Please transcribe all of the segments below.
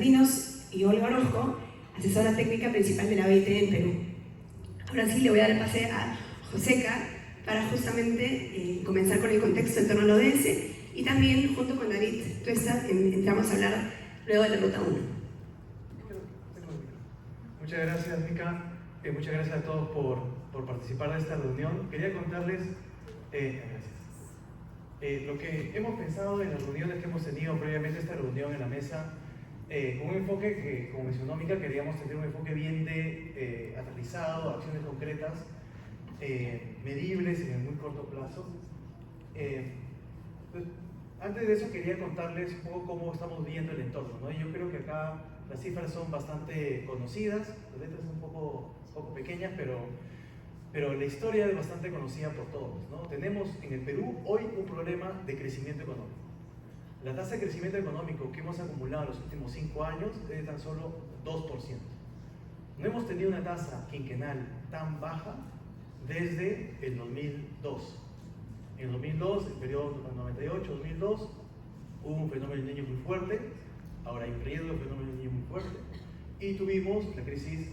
Dinos y Olga Orozco, asesora técnica principal de la OIT en Perú. Ahora sí le voy a dar el pase a Joseca para justamente comenzar con el contexto en torno al ODS y también junto con David Tuesta entramos a hablar luego de la ruta 1. Muchas gracias, Mica. Muchas gracias a todos por participar de esta reunión. Quería contarles lo que hemos pensado en las reuniones que hemos tenido previamente a esta reunión en la mesa, con un enfoque que, como mencionó Mica, queríamos tener un enfoque bien aterrizado, acciones concretas, medibles en el muy corto plazo. Pues, antes de eso quería contarles un poco cómo estamos viendo el entorno, ¿no? Yo creo que acá las cifras son bastante conocidas, las letras son un poco pequeñas, pero la historia es bastante conocida por todos, ¿no? Tenemos en el Perú hoy un problema de crecimiento económico. La tasa de crecimiento económico que hemos acumulado en los últimos 5 años es de tan solo 2%. No hemos tenido una tasa quinquenal tan baja desde el 2002. En el 2002, el periodo 98-2002, hubo un fenómeno del niño muy fuerte, ahora hay un riesgo de fenómeno del niño muy fuerte, y tuvimos la crisis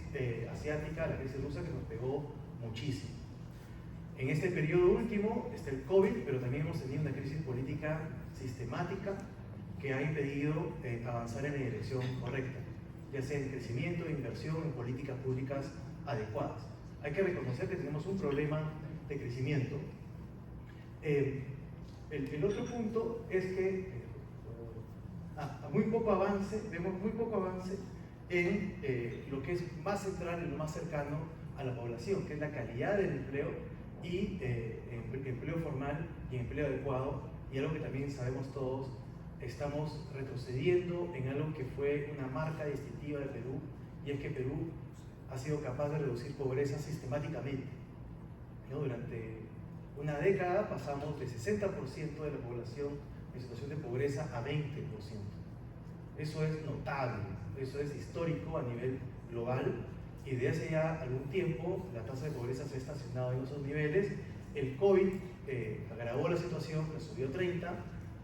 asiática, la crisis rusa que nos pegó muchísimo. En este periodo último está el COVID, pero también hemos tenido una crisis política sistemática que ha impedido avanzar en la dirección correcta, ya sea en crecimiento, en inversión, en políticas públicas adecuadas. Hay que reconocer que tenemos un problema de crecimiento. El otro punto es que vemos muy poco avance en lo que es más central y lo más cercano a la población, que es la calidad del empleo y empleo formal y empleo adecuado, y algo que también sabemos todos, estamos retrocediendo en algo que fue una marca distintiva de Perú, y es que Perú ha sido capaz de reducir pobreza sistemáticamente, ¿no? Durante una década pasamos de 60% de la población en situación de pobreza a 20%. Eso es notable, eso es histórico a nivel global, y desde hace ya algún tiempo la tasa de pobreza se ha estacionado en esos niveles. El COVID agravó la situación, la subió a 30,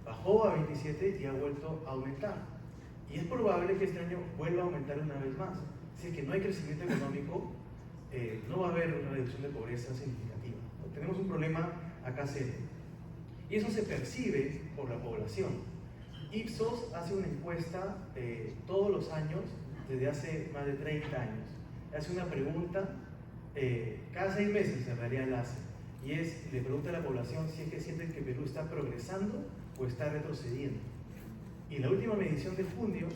bajó a 27 y ha vuelto a aumentar. Y es probable que este año vuelva a aumentar una vez más. Si es que no hay crecimiento económico, no va a haber una reducción de pobreza significativa. Tenemos un problema acá serio. Y eso se percibe por la población. Ipsos hace una encuesta todos los años, desde hace más de 30 años. Hace una pregunta, cada 6 meses en realidad la hace, y le pregunta a la población si es que sienten que Perú está progresando o está retrocediendo. Y la última medición de junio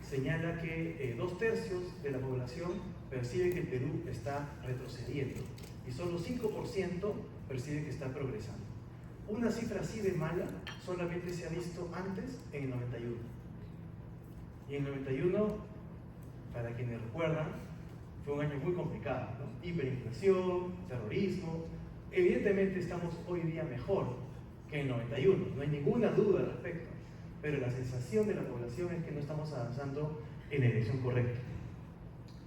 señala que 2/3 de la población percibe que el Perú está retrocediendo y solo 5% percibe que está progresando. Una cifra así de mala solamente se ha visto antes en el 91. Y en el 91, para quienes recuerdan, fue un año muy complicado, ¿no? Hiperinflación, terrorismo. Evidentemente estamos hoy día mejor que en el 91, no hay ninguna duda al respecto, pero la sensación de la población es que no estamos avanzando en la dirección correcta.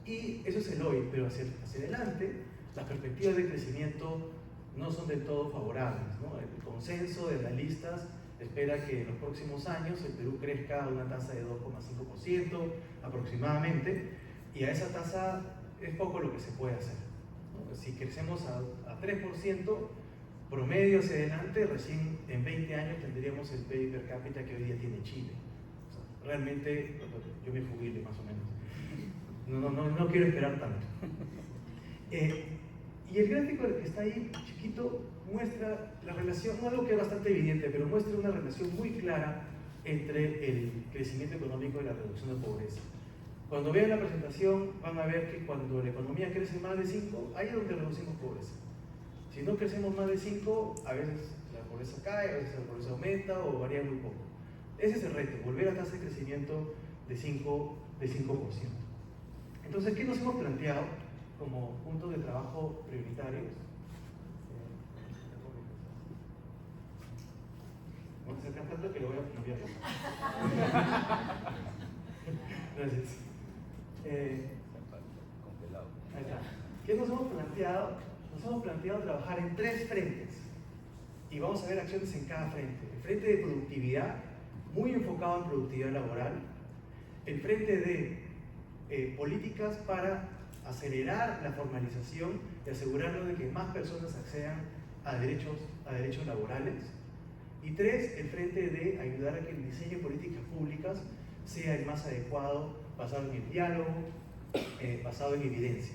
Y eso es el hoy, pero hacia adelante las perspectivas de crecimiento no son del todo favorables, ¿no? El consenso de analistas espera que en los próximos años el Perú crezca a una tasa de 2,5% aproximadamente, y a esa tasa es poco lo que se puede hacer, ¿no? Si crecemos a 3% promedio hacia adelante, recién en 20 años tendríamos el PIB per cápita que hoy día tiene Chile. O sea, realmente yo me jubile más o menos. No quiero esperar tanto. Y el gráfico que está ahí, chiquito, muestra la relación, no algo que es bastante evidente, pero muestra una relación muy clara entre el crecimiento económico y la reducción de pobreza. Cuando vean la presentación van a ver que cuando la economía crece más de 5, ahí es donde reducimos pobreza. Si no crecemos más de 5, a veces la pobreza cae, a veces la pobreza aumenta o varía muy poco. Ese es el reto, volver a tasa de crecimiento de 5%. Entonces, ¿qué nos hemos planteado como puntos de trabajo prioritarios? Vamos a acercar tanto que lo voy a cambiar. Gracias. Ahí está. ¿Qué nos hemos planteado? Nos hemos planteado trabajar en 3 frentes y vamos a ver acciones en cada frente. El frente de productividad, muy enfocado en productividad laboral. el frente de políticas para acelerar la formalización y asegurarnos de que más personas accedan a derechos laborales. Y 3, el frente de ayudar a que el diseño de políticas públicas sea el más adecuado, basado en el diálogo, basado en evidencia.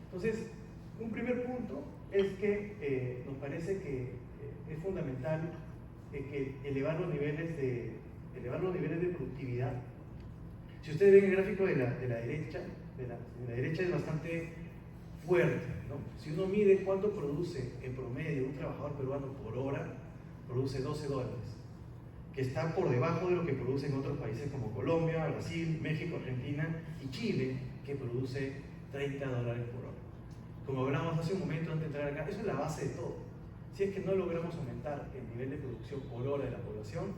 Entonces, un primer punto es que nos parece que es fundamental que elevar los niveles de productividad. Si ustedes ven el gráfico de la derecha es bastante fuerte, ¿no? Si uno mide cuánto produce en promedio un trabajador peruano por hora, produce $12, que está por debajo de lo que produce en otros países como Colombia, Brasil, México, Argentina y Chile, que produce $30 por hora. Como hablamos hace un momento antes de entrar acá, eso es la base de todo. Si es que no logramos aumentar el nivel de producción por hora de la población,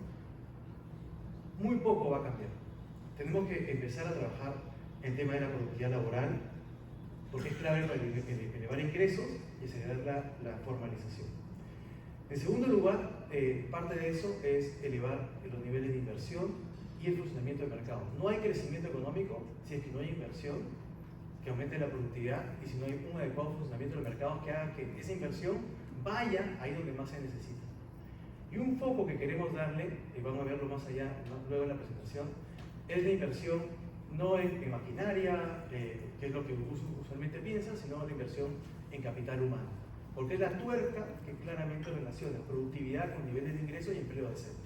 muy poco va a cambiar. Tenemos que empezar a trabajar en el tema de la productividad laboral, porque es clave para elevar ingresos y acelerar la formalización. En segundo lugar, parte de eso es elevar los niveles de inversión y el funcionamiento del mercado. No hay crecimiento económico si es que no hay inversión que aumente la productividad y si no hay un adecuado funcionamiento del mercado que haga que esa inversión vaya ahí donde más se necesita. Y un foco que queremos darle, y vamos a verlo más allá luego en la presentación, es la inversión no en maquinaria, que es lo que usualmente piensan, sino la inversión en capital humano. Porque es la tuerca que claramente relaciona productividad con niveles de ingreso y empleo decente.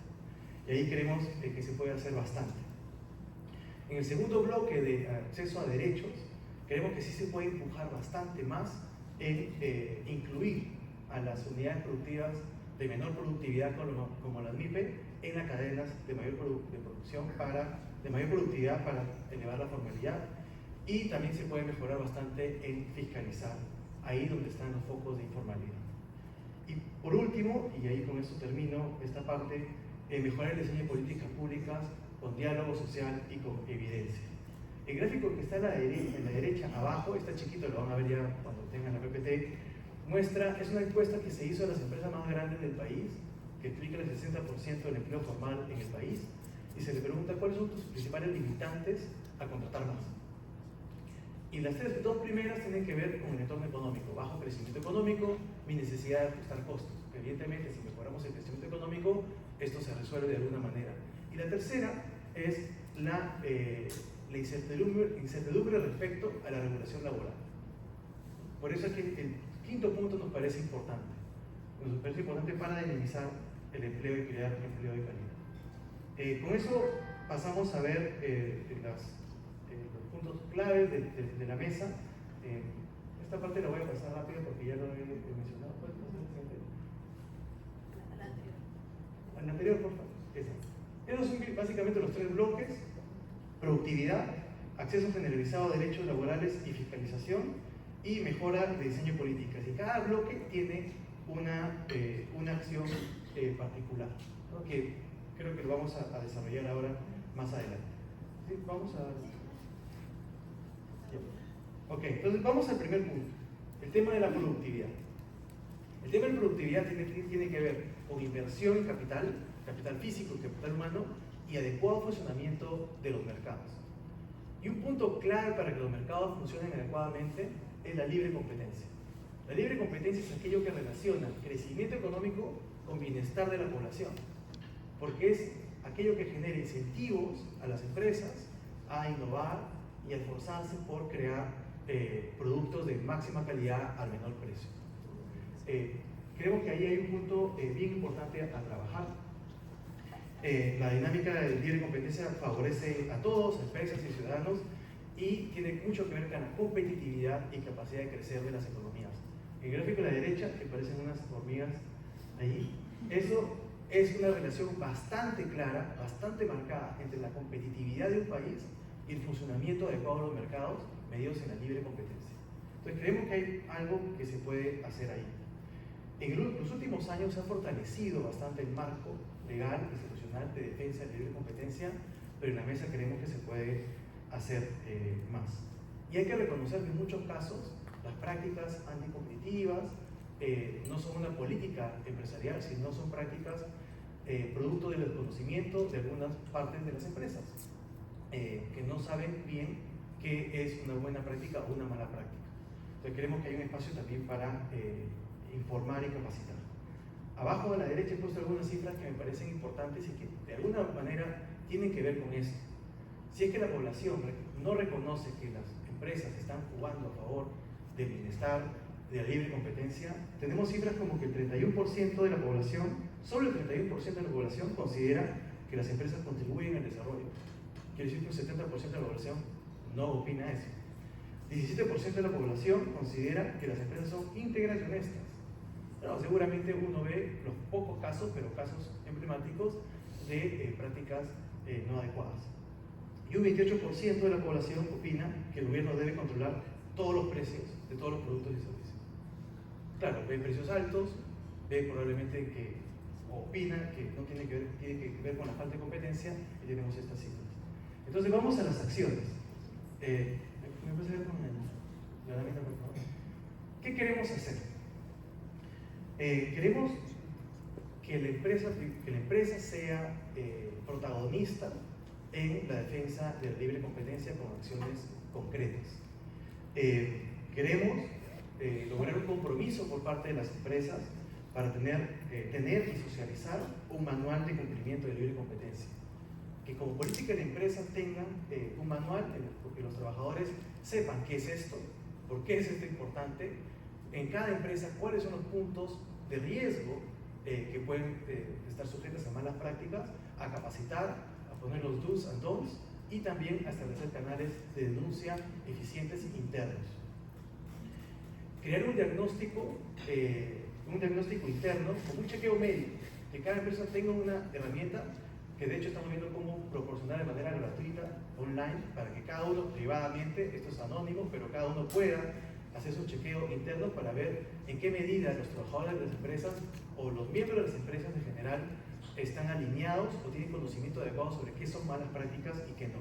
Y ahí creemos que se puede hacer bastante. En el segundo bloque de acceso a derechos, creemos que sí se puede empujar bastante más en incluir a las unidades productivas de menor productividad como las MIPE en las cadenas de mayor producción de mayor productividad para elevar la formalidad, y también se puede mejorar bastante en fiscalizar ahí donde están los focos de informalidad. Y por último, y ahí con esto termino esta parte, mejorar el diseño de políticas públicas con diálogo social y con evidencia. El gráfico que está en la derecha abajo, está chiquito, lo van a ver ya cuando tengan la PPT, es una encuesta que se hizo a las empresas más grandes del país, que explica el 60% del empleo formal en el país, y se le pregunta cuáles son tus principales limitantes a contratar más. Y las dos primeras tienen que ver con el entorno económico, bajo crecimiento económico, mi necesidad de ajustar costos. Evidentemente, si mejoramos el crecimiento económico, esto se resuelve de alguna manera. Y la tercera es la incertidumbre respecto a la regulación laboral. Por eso es que el quinto punto nos parece importante. Nos parece importante para dinamizar el empleo y crear empleo de calidad. Con eso pasamos a ver los puntos claves de la mesa. Esta parte la voy a pasar rápido porque ya lo he mencionado. ¿Puedes pasar el siguiente? Al anterior, por favor. Esos son básicamente los tres bloques: productividad, acceso generalizado a derechos laborales y fiscalización, y mejora de diseño de políticas. Y cada bloque tiene una acción particular, ¿no? Que creo que lo vamos a desarrollar ahora más adelante. ¿Sí? Vamos a... Ok, entonces vamos al primer punto, el tema de la productividad. El tema de la productividad tiene que ver con inversión en capital físico y capital humano, y adecuado funcionamiento de los mercados. Y un punto clave para que los mercados funcionen adecuadamente es la libre competencia. La libre competencia es aquello que relaciona crecimiento económico con bienestar de la población, porque es aquello que genera incentivos a las empresas a innovar y a esforzarse por crear productos de máxima calidad al menor precio. Creemos que ahí hay un punto bien importante a trabajar. La dinámica de libre competencia favorece a todos, a empresas y ciudadanos, y tiene mucho que ver con la competitividad y capacidad de crecer de las economías. El gráfico de la derecha, que parecen unas hormigas ahí, eso es una relación bastante clara, bastante marcada entre la competitividad de un país y el funcionamiento adecuado de los mercados medidos en la libre competencia. Entonces creemos que hay algo que se puede hacer ahí. En los últimos años se ha fortalecido bastante el marco legal, institucional de defensa de la libre competencia, pero en la mesa creemos que se puede hacer más. Y hay que reconocer que en muchos casos las prácticas anticompetitivas no son una política empresarial, sino son prácticas producto del desconocimiento de algunas partes de las empresas. que no saben bien qué es una buena práctica o una mala práctica. Entonces queremos que haya un espacio también para informar y capacitar. Abajo a la derecha he puesto algunas cifras que me parecen importantes y que de alguna manera tienen que ver con esto. Si es que la población no reconoce que las empresas están jugando a favor del bienestar, de la libre competencia, tenemos cifras como que el 31% de la población, solo el 31% de la población considera que las empresas contribuyen al desarrollo. Quiere decir que un 70% de la población no opina eso. 17% de la población considera que las empresas son íntegras y honestas. Bueno, seguramente uno ve los pocos casos, pero casos emblemáticos de prácticas no adecuadas. Y un 28% de la población opina que el gobierno debe controlar todos los precios de todos los productos y servicios. Claro, ve precios altos, ve probablemente que opina que no tiene que ver con la falta de competencia y tenemos estas cifras. Entonces vamos a las acciones. ¿Me puedes ver con la lámina, por favor? ¿Qué queremos hacer? Queremos que la empresa sea protagonista en la defensa de la libre competencia con acciones concretas. Queremos lograr un compromiso por parte de las empresas para tener y socializar un manual de cumplimiento de libre competencia. Que como política de empresa tengan un manual en el que los trabajadores sepan qué es esto, por qué es esto importante, en cada empresa cuáles son los puntos de riesgo que pueden estar sujetas a malas prácticas, a capacitar, a poner los do's and don'ts y también a establecer canales de denuncia eficientes e internos. Crear un diagnóstico interno con un chequeo médico, que cada empresa tenga una herramienta que de hecho estamos viendo cómo proporcionar de manera gratuita online para que cada uno privadamente, esto es anónimo, pero cada uno pueda hacer su chequeo interno para ver en qué medida los trabajadores de las empresas o los miembros de las empresas en general están alineados o tienen conocimiento adecuado sobre qué son malas prácticas y qué no.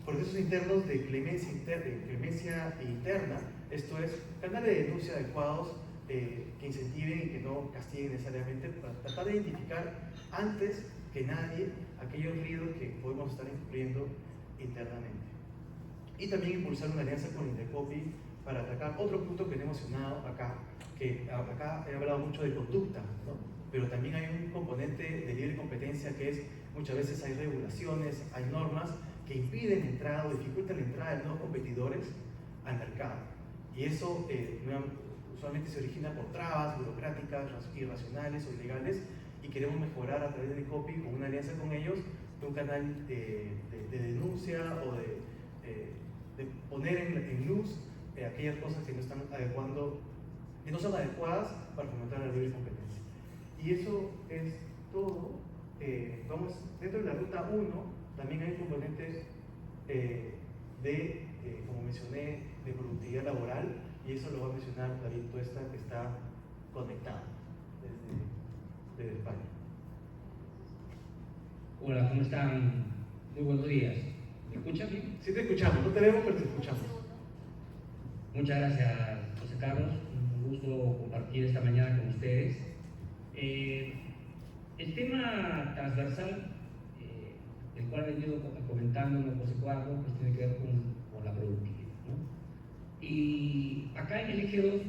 Procesos internos de clemencia interna, esto es, canales de denuncia adecuados que incentiven y que no castiguen necesariamente, para tratar de identificar antes que nadie aquellos riesgos que podemos estar incurriendo internamente. Y también impulsar una alianza con Indecopi para atacar otro punto que he mencionado acá, que acá he hablado mucho de conducta, ¿no? Pero también hay un componente de libre competencia que es, muchas veces hay regulaciones, hay normas que impiden la entrada o dificultan la entrada de nuevos competidores al mercado. Y eso usualmente se origina por trabas burocráticas, irracionales o ilegales, y queremos mejorar a través de Indecopi, con una alianza con ellos, un canal de denuncia o de poner en luz aquellas cosas que no están adecuando, que no son adecuadas para fomentar la libre competencia. Y eso es todo. Dentro de la ruta 1 también hay componentes como mencioné, de productividad laboral, y eso lo va a mencionar David Tuesta, que está conectado desde España. Hola, ¿cómo están? Muy buenos días. ¿Me escuchan bien? Sí, te escuchamos, no te vemos, pero te escuchamos. Muchas gracias, José Carlos. Un gusto compartir esta mañana con ustedes. El tema transversal, el cual he venido comentando José Carlos, pues tiene que ver con la productividad, ¿no? Y acá en el eje 2,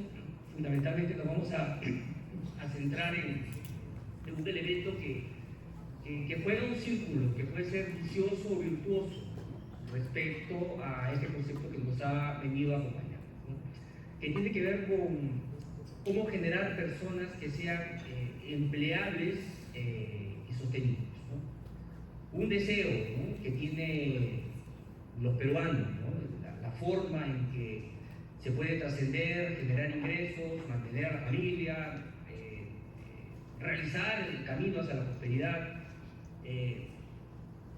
fundamentalmente nos vamos a centrar en un elemento que fuera un círculo, que puede ser vicioso o virtuoso, ¿no? Respecto a este concepto que nos ha venido acompañando, ¿no? Que tiene que ver con cómo generar personas que sean empleables y sostenibles, ¿no? Un deseo, ¿no?, que tienen los peruanos, ¿no? La forma en que se puede trascender, generar ingresos, mantener a la familia, realizar el camino hacia la prosperidad.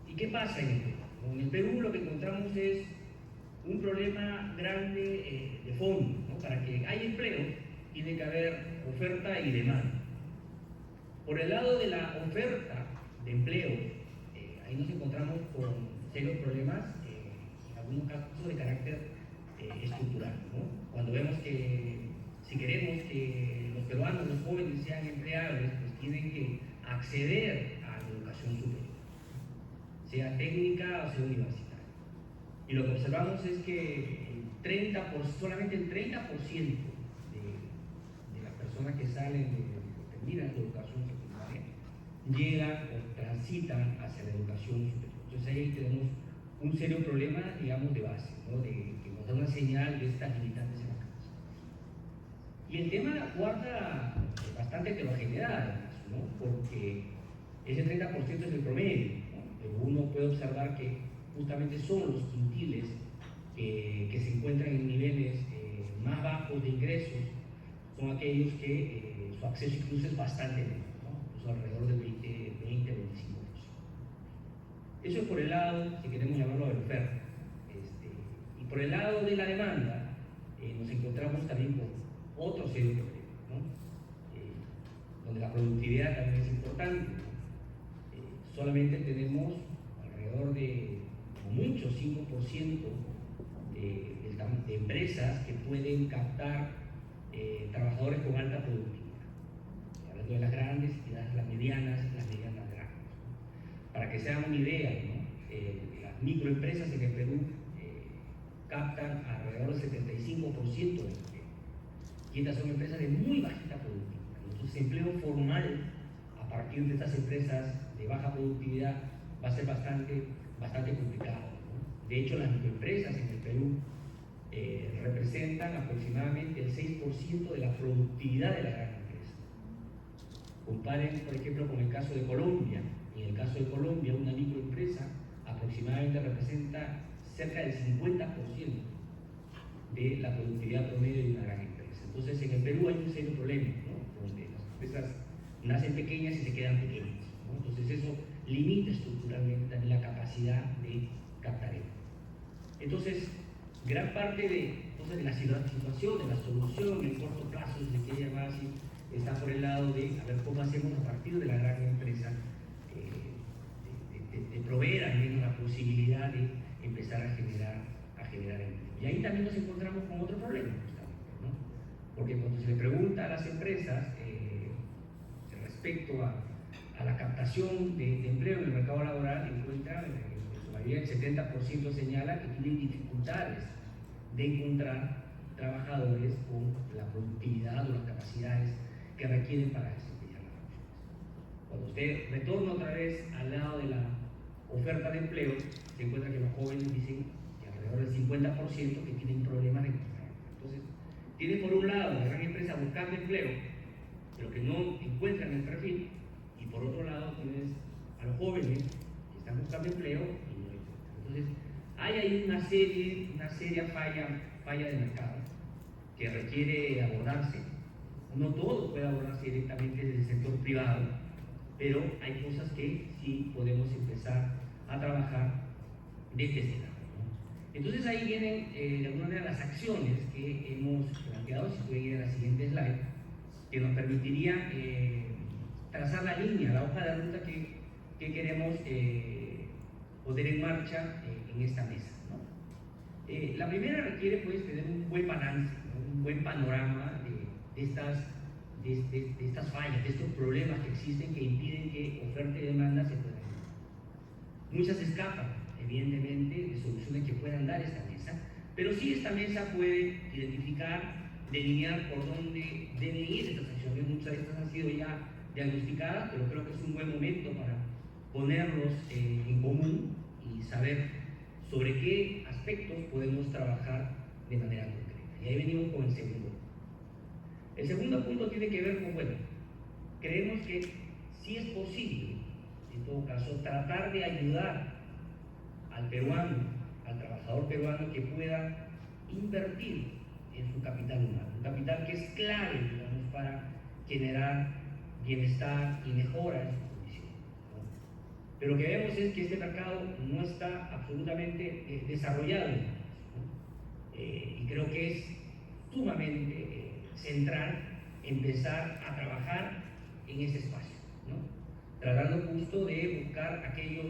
¿Y qué pasa en el Perú? En el Perú lo que encontramos es un problema grande de fondo, ¿no? Para que haya empleo tiene que haber oferta y demanda. Por el lado de la oferta de empleo, ahí nos encontramos con serios problemas, en algunos casos de carácter estructural, ¿no? Cuando vemos que si queremos que los peruanos, los jóvenes sean empleables, pues tienen que acceder a la educación superior. sea técnica o sea universitaria. Y lo que observamos es que solamente el 30% de las personas que salen terminan la educación secundaria llegan o transitan hacia la educación superior. Entonces ahí tenemos un serio problema, digamos, de base, ¿no? Que nos da una señal de estas limitantes en la capacidad. Y el tema guarda bastante heterogeneidad, además, ¿no? Porque ese 30% es el promedio, ¿no? Pero uno puede observar que justamente son los quintiles que se encuentran en niveles más bajos de ingresos, son aquellos que su acceso incluso es bastante menor, ¿no? Incluso alrededor del 20-25%. Eso es por el lado, si queremos llamarlo, de la oferta. Y por el lado de la demanda, nos encontramos también con otro serio problema, ¿no? Donde la productividad también es importante, ¿no? Solamente tenemos alrededor de, como mucho, 5% de empresas que pueden captar trabajadores con alta productividad. Hablando de las grandes y las medianas grandes. Para que se hagan una idea, ¿no? Las microempresas en el Perú captan alrededor del 75% del empleo. Y estas son empresas de muy bajita productividad. Entonces, empleo formal a partir de estas empresas de baja productividad va a ser bastante complicado, ¿no? De hecho, las microempresas en el Perú representan aproximadamente el 6% de la productividad de la gran empresa. Comparen, por ejemplo, con el caso de Colombia. En el caso de Colombia, una microempresa aproximadamente representa cerca del 50% de la productividad promedio de una gran empresa. Entonces, en el Perú hay un serio problema, ¿no? Donde las empresas nacen pequeñas y se quedan pequeñas, ¿no? Entonces, eso limita estructuralmente también la capacidad de captar empleo. Entonces, gran parte de la situación, de la solución en corto plazo, si se quiere llamar así, está por el lado de a ver cómo hacemos a partir de la gran empresa de proveer al menos la posibilidad de empezar a generar empleo. Y ahí también nos encontramos con otro problema, justamente, ¿no? Porque cuando se le pregunta a las empresas respecto a la captación de empleo en el mercado laboral, encuentran, en su mayoría el 70% señala que tienen dificultades de encontrar trabajadores con la productividad o las capacidades que requieren para desempeñar las funciones. Cuando usted retorna otra vez al lado de la oferta de empleo, se encuentra que los jóvenes dicen que alrededor del 50% que tienen problemas de encontrar empleo. Entonces, tiene por un lado la gran empresa buscando empleo, pero que no encuentran el perfil, y por otro lado tienes a los jóvenes que están buscando empleo y no lo encuentran. Entonces, hay ahí una seria falla de mercado que requiere abordarse. No todo puede abordarse directamente desde el sector privado, pero hay cosas que sí podemos empezar a trabajar desde este lado, ¿no? Entonces ahí vienen de alguna manera las acciones que hemos planteado, si pueden ir a la siguiente slide, que nos permitiría trazar la línea, la hoja de ruta que queremos poner en marcha en esta mesa, ¿no? La primera requiere pues tener un buen balance, ¿no? Un buen panorama de estas fallas, de estos problemas que existen que impiden que oferta y demanda se puedan dar. Muchas escapan, evidentemente, de soluciones que puedan dar esta mesa, pero sí esta mesa puede identificar, delinear por dónde deben ir estas acciones. Muchas de estas han sido ya diagnosticadas, pero creo que es un buen momento para ponerlos en común y saber sobre qué aspectos podemos trabajar de manera concreta. Y ahí venimos con el segundo. El segundo punto tiene que ver con, bueno, creemos que sí es posible, en todo caso, tratar de ayudar al peruano, al trabajador peruano que pueda invertir en su capital humano, un capital que es clave, digamos, para generar bienestar y mejora en sus condiciones, ¿no? Pero lo que vemos es que este mercado no está absolutamente desarrollado, ¿no? Y creo que es sumamente central empezar a trabajar en ese espacio, ¿no? Tratando justo de buscar aquellos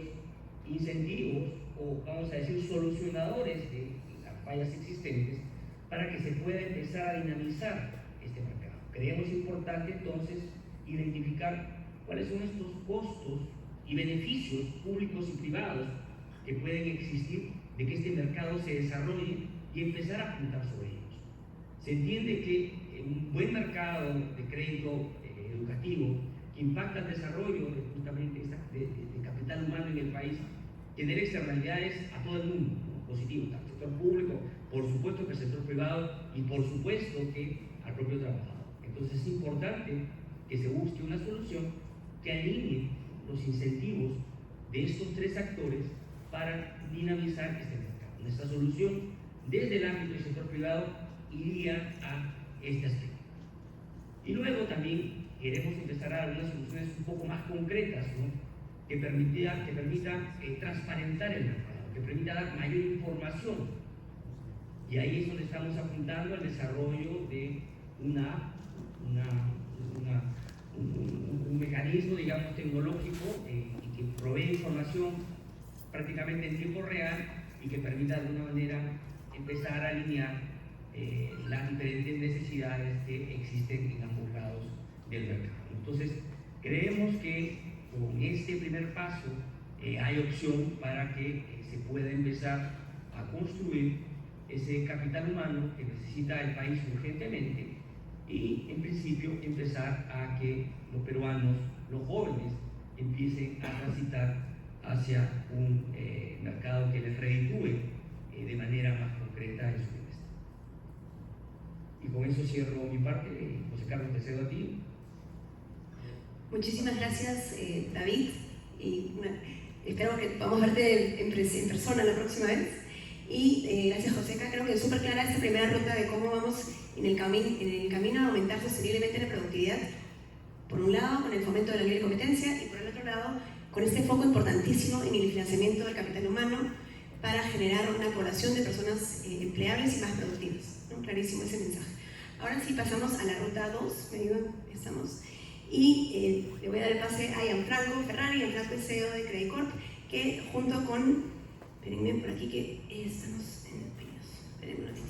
incentivos o, vamos a decir, solucionadores de las fallas existentes para que se pueda empezar a dinamizar este mercado. Creemos importante entonces identificar cuáles son estos costos y beneficios públicos y privados que pueden existir de que este mercado se desarrolle y empezar a apuntar sobre ellos. Se entiende que un buen mercado de crédito educativo que impacta el desarrollo justamente de capital humano en el país genera externalidades a todo el mundo, ¿no? Positivas, al sector público, por supuesto que al sector privado y por supuesto que al propio trabajador. Entonces es importante que se busque una solución que alinee los incentivos de estos tres actores para dinamizar este mercado. Nuestra solución desde el ámbito del sector privado iría a este aspecto. Y luego también queremos empezar a dar unas soluciones un poco más concretas, ¿no? que permita transparentar el mercado, que permita dar mayor información. Y ahí es donde estamos apuntando al desarrollo de un mecanismo, digamos, tecnológico y que provee información prácticamente en tiempo real y que permita de alguna manera empezar a alinear las diferentes necesidades que existen en ambos lados del mercado. Entonces, creemos que con este primer paso hay opción para que se pueda empezar a construir ese capital humano que necesita el país urgentemente y, en principio, empezar a que los peruanos, los jóvenes, empiecen a transitar hacia un mercado que les reditúe de manera más concreta en su bienestar. Y con eso cierro mi parte. José Carlos, te cedo a ti. Muchísimas gracias, David, y bueno, espero que podamos verte en persona la próxima vez. Y gracias, Joseca. Creo que es súper clara esta primera ruta de cómo vamos en el camino a aumentar sosteniblemente la productividad. Por un lado, con el fomento de la libre competencia, y por el otro lado, con este foco importantísimo en el financiamiento del capital humano para generar una población de personas empleables y más productivas, ¿no? Clarísimo ese mensaje. Ahora sí pasamos a la ruta 2, ¿me ayudan? Estamos. Y le voy a dar el pase a Gianfranco Ferrari. Gianfranco es CEO de Credit Corp, que junto con, espérenme por aquí que estamos en el pinos, espérenme un ratito,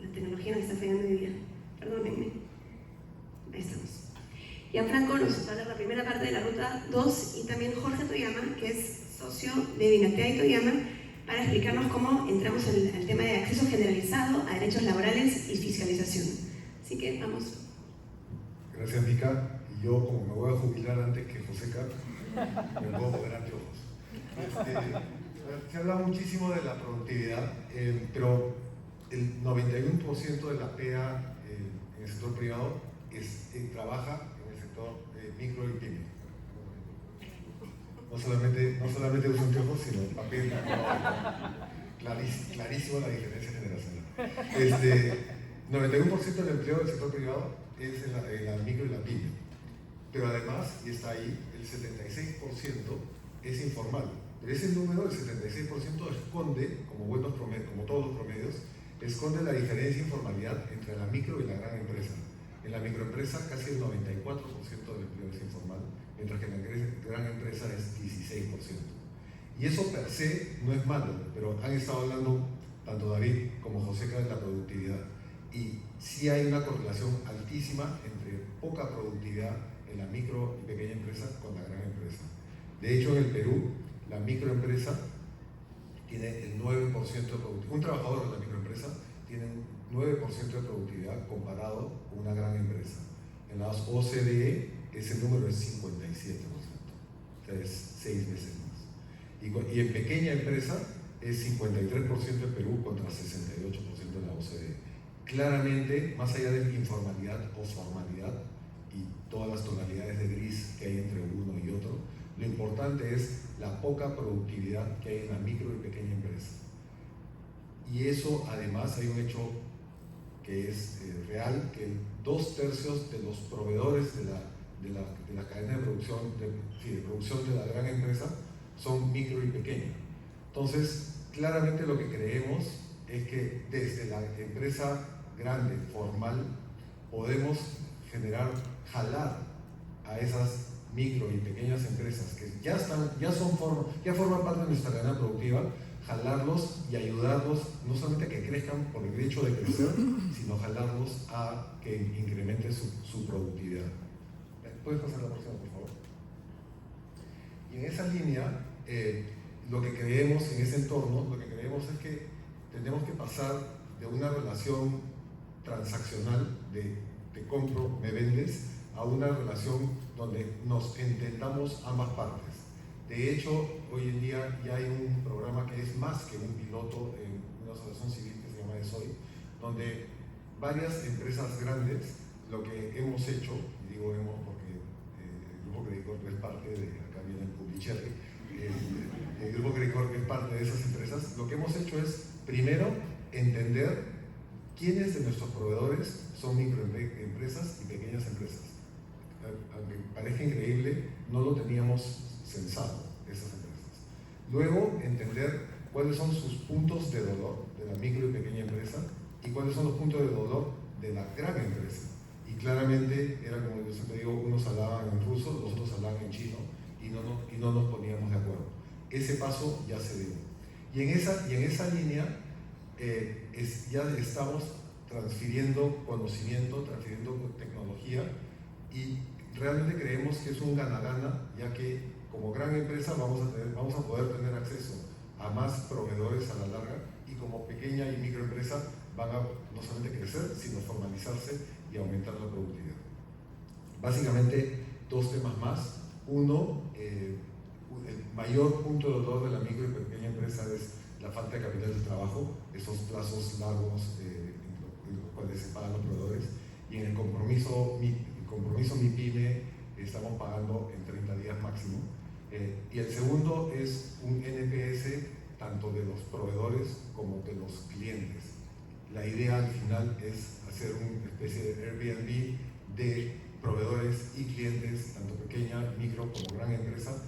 la tecnología nos está fallando hoy día, perdónenme, ahí estamos. Gianfranco nos va a dar la primera parte de la ruta 2 y también Jorge Toyama, que es socio de Dinatea y Toyama, para explicarnos cómo entramos al tema de acceso generalizado a derechos laborales y fiscalización. Así que vamos. Gracias, Mica. Y yo, como me voy a jubilar antes que Joseca, me puedo poner anteojos. Se habla muchísimo de la productividad, pero el 91% de la PEA en el sector privado trabaja en el sector micro y pyme. No solamente uso anteojos, sino papel. Clarísimo la diferencia generacional. 91% del empleo del sector privado es en la micro y la pyme. Pero además, y está ahí, el 76% es informal. Pero ese número, el 76%, esconde, como todos los promedios, esconde la diferencia de informalidad entre la micro y la gran empresa. En la microempresa casi el 94% del empleo es informal, mientras que en la gran empresa es 16%. Y eso per se no es malo, pero han estado hablando tanto David como Joseca de la productividad. Y sí hay una correlación altísima entre poca productividad en la micro y pequeña empresa con la gran empresa. De hecho, en el Perú, la microempresa tiene el 9% de productividad. Un trabajador de la microempresa tiene un 9% de productividad comparado con una gran empresa. En las OCDE, ese número es 57%. O sea, es 6 veces más. Y en pequeña empresa es 53% en Perú contra 68% en la OCDE. Claramente, más allá de informalidad o formalidad y todas las tonalidades de gris que hay entre uno y otro, lo importante es la poca productividad que hay en la micro y pequeña empresa. Y eso, además, hay un hecho que es real, que 2/3 de los proveedores de la cadena de producción, de producción de la gran empresa son micro y pequeña. Entonces, claramente lo que creemos es que desde la empresa grande, formal, podemos jalar a esas micro y pequeñas empresas que ya forman parte de nuestra cadena productiva, jalarlos y ayudarlos no solamente a que crezcan por el hecho de crecer, sino jalarlos a que incrementen su productividad. ¿Puedes pasar la próxima, por favor? Y en esa línea, lo que creemos en ese entorno, lo que creemos es que tenemos que pasar de una relación transaccional de te compro, me vendes, a una relación donde nos entendamos ambas partes. De hecho, hoy en día ya hay un programa que es más que un piloto en una asociación civil que se llama ESOI, donde varias empresas grandes, lo que hemos hecho, y digo hemos porque el Grupo Credicorp es parte de, acá viene el Publicherry, el Grupo Credicorp es parte de esas empresas, lo que hemos hecho es, primero, entender quiénes de nuestros proveedores son microempresas y pequeñas empresas. Aunque parezca increíble, no lo teníamos censado, esas empresas. Luego, entender cuáles son sus puntos de dolor de la micro y pequeña empresa y cuáles son los puntos de dolor de la gran empresa. Y claramente, era como yo siempre digo, unos hablaban en ruso, los otros hablaban en chino y no nos poníamos de acuerdo. Ese paso ya se dio. Y en esa línea ya estamos transfiriendo conocimiento, transfiriendo tecnología y realmente creemos que es un gana-gana, ya que como gran empresa vamos a poder tener acceso a más proveedores a la larga y como pequeña y microempresa van a no solamente crecer, sino formalizarse y aumentar la productividad. Básicamente, dos temas más. Uno, el mayor punto de dolor de la micro y pequeña empresa es la falta de capital de trabajo, esos plazos largos en los cuales se pagan los proveedores, y en el compromiso Mi Pyme estamos pagando en 30 días máximo. Y el segundo es un NPS tanto de los proveedores como de los clientes. La idea al final es hacer una especie de Airbnb de proveedores y clientes, tanto pequeña, micro como gran empresa,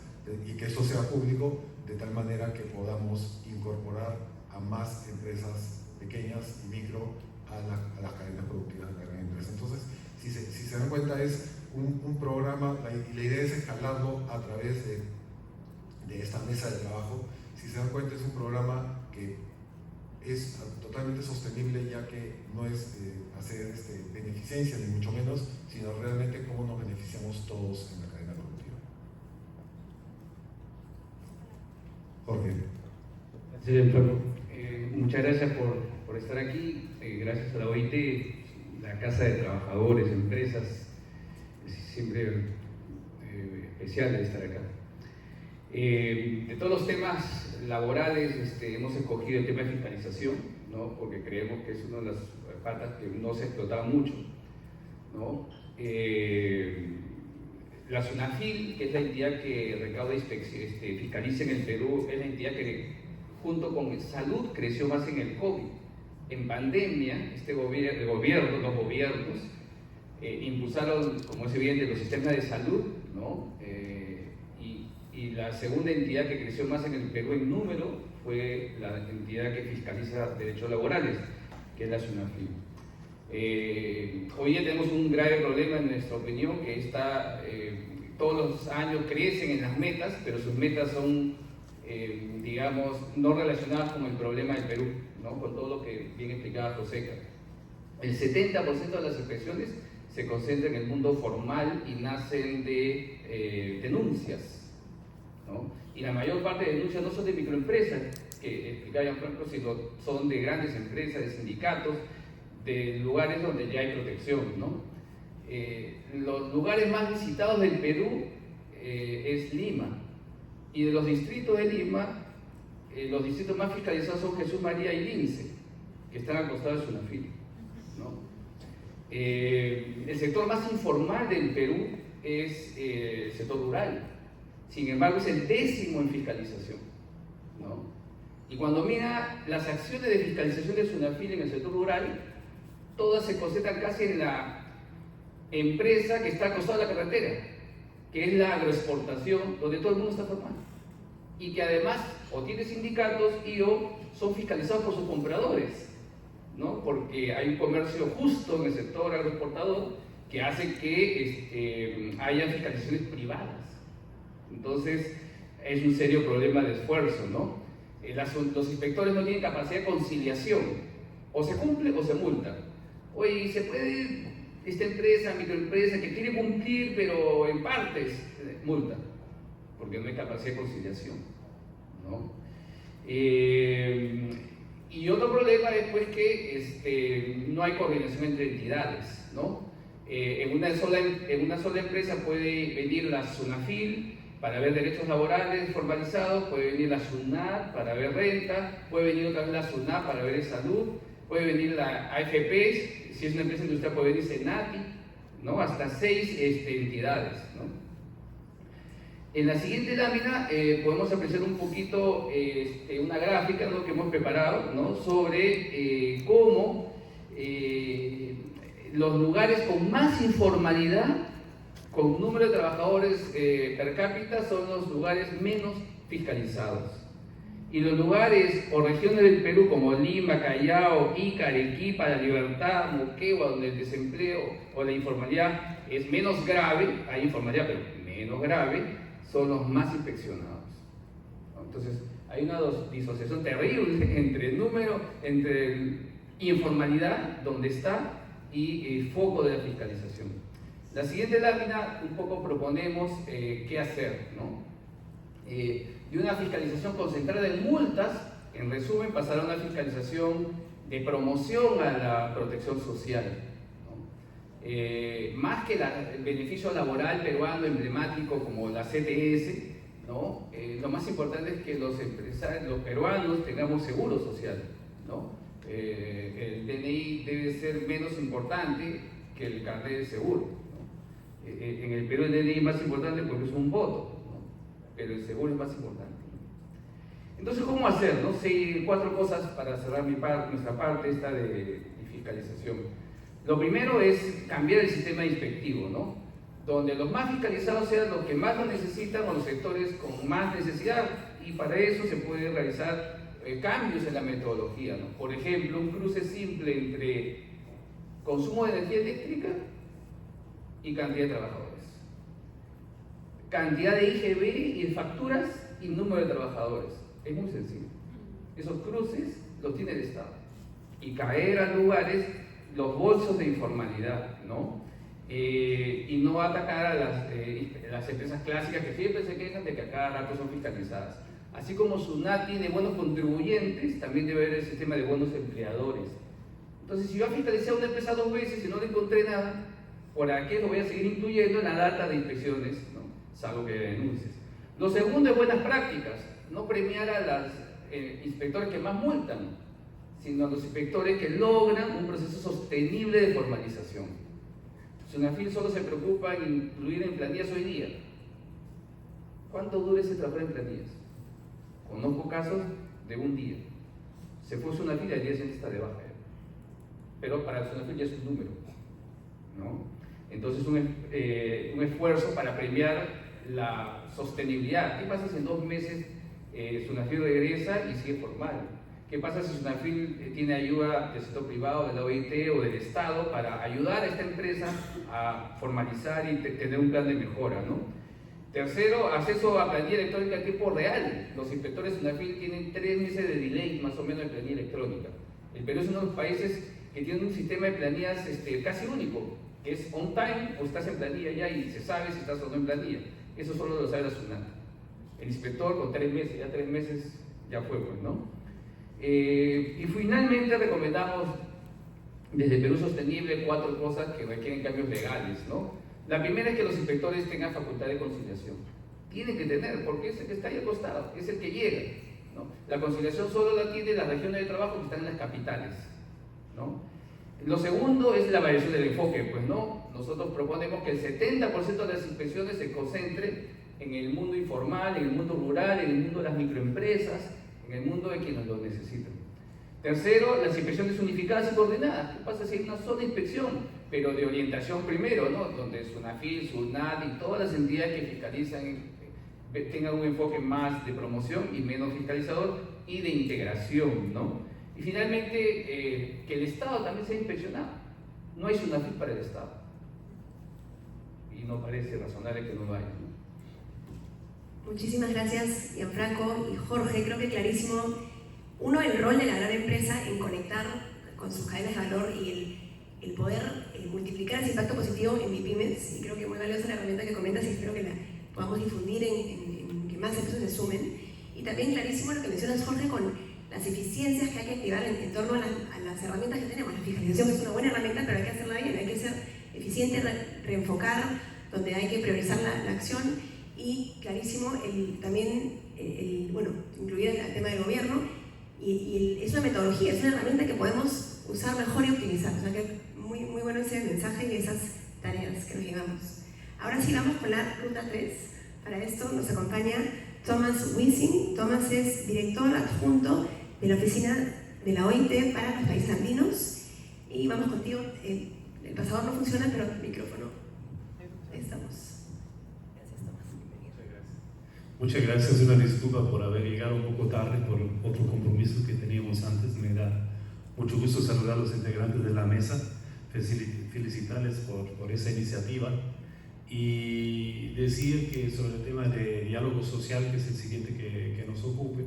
y que eso sea público de tal manera que podamos incorporar a más empresas pequeñas y micro a las cadenas productivas de la gran empresa. Entonces, si se dan cuenta, es un programa, y la idea es escalarlo a través de esta mesa de trabajo. Si se dan cuenta, es un programa que es totalmente sostenible, ya que no es hacer beneficencia, ni mucho menos, sino realmente cómo nos beneficiamos todos en la cadena productiva. Jorge. Muchas gracias por estar aquí. Gracias a la OIT, la Casa de Trabajadores, Empresas, es siempre especial estar acá. De todos los temas laborales, hemos escogido el tema de fiscalización, ¿no? Porque creemos que es una de las patas que no se explotaba mucho, ¿no? La SUNAFIL, que es la entidad que recauda y fiscaliza en el Perú, es la entidad que junto con salud creció más en el COVID. En pandemia, los gobiernos impulsaron, como es evidente, los sistemas de salud, ¿no? Y la segunda entidad que creció más en el Perú en número fue la entidad que fiscaliza derechos laborales, que es la SUNAFIL. Hoy ya tenemos un grave problema en nuestra opinión, que todos los años crecen en las metas, pero sus metas son, digamos, no relacionadas con el problema del Perú, ¿no? Con todo lo que bien explicaba Joseca. El 70% de las inspecciones se concentran en el mundo formal y nacen de denuncias, ¿no? Y la mayor parte de denuncias no son de microempresas, que explicaba Gianfranco, sino son de grandes empresas, de sindicatos, de lugares donde ya hay protección, ¿no? Los lugares más visitados del Perú es Lima, y de los distritos de Lima, los distritos más fiscalizados son Jesús María y Lince, que están al costado de SUNAFIL, ¿no? El sector más informal del Perú es el sector rural, sin embargo es el 10º en fiscalización, ¿no? Y cuando mira las acciones de fiscalización de SUNAFIL en el sector rural, todas se concentran casi en la empresa que está al costado de la carretera, que es la agroexportación, donde todo el mundo está formal, y que además o tiene sindicatos o son fiscalizados por sus compradores, ¿no? Porque hay un comercio justo en el sector agroexportador que hace que haya fiscalizaciones privadas. Entonces es un serio problema de esfuerzo, ¿no? Los inspectores no tienen capacidad de conciliación, o se cumple o se multa. Oye, ¿se puede esta empresa, microempresa, que quiere cumplir pero en partes, multa? porque no hay capacidad de conciliación, ¿no? Y otro problema es pues, que no hay coordinación entre entidades, ¿no? En una sola empresa puede venir la SUNAFIL para ver derechos laborales formalizados, puede venir la SUNAT para ver renta, puede venir otra vez la SUNAT para ver salud, puede venir la AFP, si es una empresa industrial puede venir SENATI, ¿no? Hasta 6 entidades, ¿no? En la siguiente lámina podemos apreciar un poquito una gráfica, ¿no?, que hemos preparado, ¿no?, sobre cómo los lugares con más informalidad, con número de trabajadores per cápita, son los lugares menos fiscalizados. Y los lugares o regiones del Perú como Lima, Callao, Ica, Arequipa, La Libertad, Moquegua, donde el desempleo o la informalidad es menos grave, hay informalidad pero menos grave, son los más inspeccionados. Entonces, hay una disociación terrible entre el número, entre informalidad, donde está, y el foco de la fiscalización. La siguiente lámina, un poco proponemos qué hacer, ¿no? De una fiscalización concentrada en multas, en resumen, pasar a una fiscalización de promoción a la protección social, ¿no? Más que el beneficio laboral peruano emblemático como la CTS, ¿no? Lo más importante es que los peruanos tengamos seguro social, ¿no? El DNI debe ser menos importante que el carnet de seguro, ¿no? En el Perú el DNI es más importante porque es un voto, ¿no? Pero el seguro es más importante. Entonces, ¿cómo hacer, no? 4 cosas para cerrar nuestra parte esta de fiscalización. Lo primero es cambiar el sistema inspectivo, ¿no? Donde los más fiscalizados sean los que más lo necesitan o los sectores con más necesidad, y para eso se puede realizar cambios en la metodología, ¿no? Por ejemplo, un cruce simple entre consumo de energía eléctrica y cantidad de trabajadores, cantidad de IGB y de facturas y número de trabajadores. Es muy sencillo. Esos cruces los tiene el Estado, y caer a lugares los bolsos de informalidad, ¿no? Y no atacar a las empresas clásicas que siempre se quejan de que a cada rato son fiscalizadas. Así como SUNAT tiene buenos contribuyentes, también debe haber el sistema de buenos empleadores. Entonces, si yo he fiscalizado una empresa 2 veces y no le encontré nada, ¿por qué lo voy a seguir incluyendo en la data de inspecciones, ¿no? Salvo que denuncies. Lo segundo es buenas prácticas, no premiar a los inspectores que más multan, sino a los inspectores que logran un proceso sostenible de formalización. SUNAFIL solo se preocupa en incluir en planillas hoy día. ¿Cuánto dura ese trabajo en planillas? Conozco casos de un día. Se fue SUNAFIL y al día siguiente está de baja. Pero para SUNAFIL ya es un número, ¿no? Entonces un esfuerzo para premiar la sostenibilidad. ¿Qué pasa si en 2 meses SUNAFIL regresa y sigue formal? ¿Qué pasa si SUNAFIL tiene ayuda del sector privado, de la OIT o del Estado para ayudar a esta empresa a formalizar y tener un plan de mejora, ¿no? Tercero, acceso a planilla electrónica en tiempo real. Los inspectores de SUNAFIL tienen 3 meses de delay más o menos de planilla electrónica. El Perú es uno de los países que tiene un sistema de planillas casi único, que es on time, o estás en planilla ya y se sabe si estás o no en planilla. Eso solo lo sabe la SUNAT. El inspector con 3 meses, ya 3 meses ya fue, pues, ¿no? Y finalmente recomendamos desde Perú Sostenible 4 cosas que requieren cambios legales, ¿no? La primera es que los inspectores tengan facultad de conciliación. Tienen que tener, porque es el que está ahí acostado, es el que llega, ¿no? La conciliación solo la tienen las regiones de trabajo que están en las capitales, ¿no? Lo segundo es la variación del enfoque, pues, ¿no? Nosotros proponemos que el 70% de las inspecciones se concentre en el mundo informal, en el mundo rural, en el mundo de las microempresas, en el mundo de quienes lo necesitan. Tercero, las inspecciones unificadas y coordinadas. ¿Qué pasa si hay una sola inspección, pero de orientación primero, ¿no? Donde SUNAFIL, SUNAT y todas las entidades que fiscalizan tengan un enfoque más de promoción y menos fiscalizador y de integración, ¿no? Y finalmente, que el Estado también sea inspeccionado. No hay SUNAFIL para el Estado. Y no parece razonable que no lo haya, ¿no? Muchísimas gracias, Gianfranco y Jorge. Creo que clarísimo, uno, el rol de la gran empresa en conectar con sus cadenas de valor y el poder multiplicar ese impacto positivo en MIPYMES. Y creo que muy valiosa la herramienta que comentas y espero que la podamos difundir en que más empresas se sumen. Y también clarísimo lo que mencionas, Jorge, con las eficiencias que hay que activar en torno a las herramientas que tenemos. La fiscalización es una buena herramienta, pero hay que hacerla bien, hay que ser eficiente, reenfocar donde hay que priorizar la acción, y clarísimo también incluir el tema del gobierno, y es una metodología, es una herramienta que podemos usar mejor y optimizar. O sea que muy, muy bueno ese mensaje y esas tareas que nos llevamos. Ahora sí vamos con la ruta 3. Para esto nos acompaña Thomas Wiesing. Thomas es director adjunto de la oficina de la OIT para los países andinos. Y vamos contigo. El pasador no funciona, pero el micrófono. Ahí estamos. Gracias, Thomas. Bienvenido. Muchas gracias. Una disculpa por haber llegado un poco tarde por otro compromiso que teníamos antes. Me da mucho gusto saludar a los integrantes de la mesa, felicitarles por esa iniciativa y decir que sobre el tema de diálogo social, que es el siguiente que nos ocupe,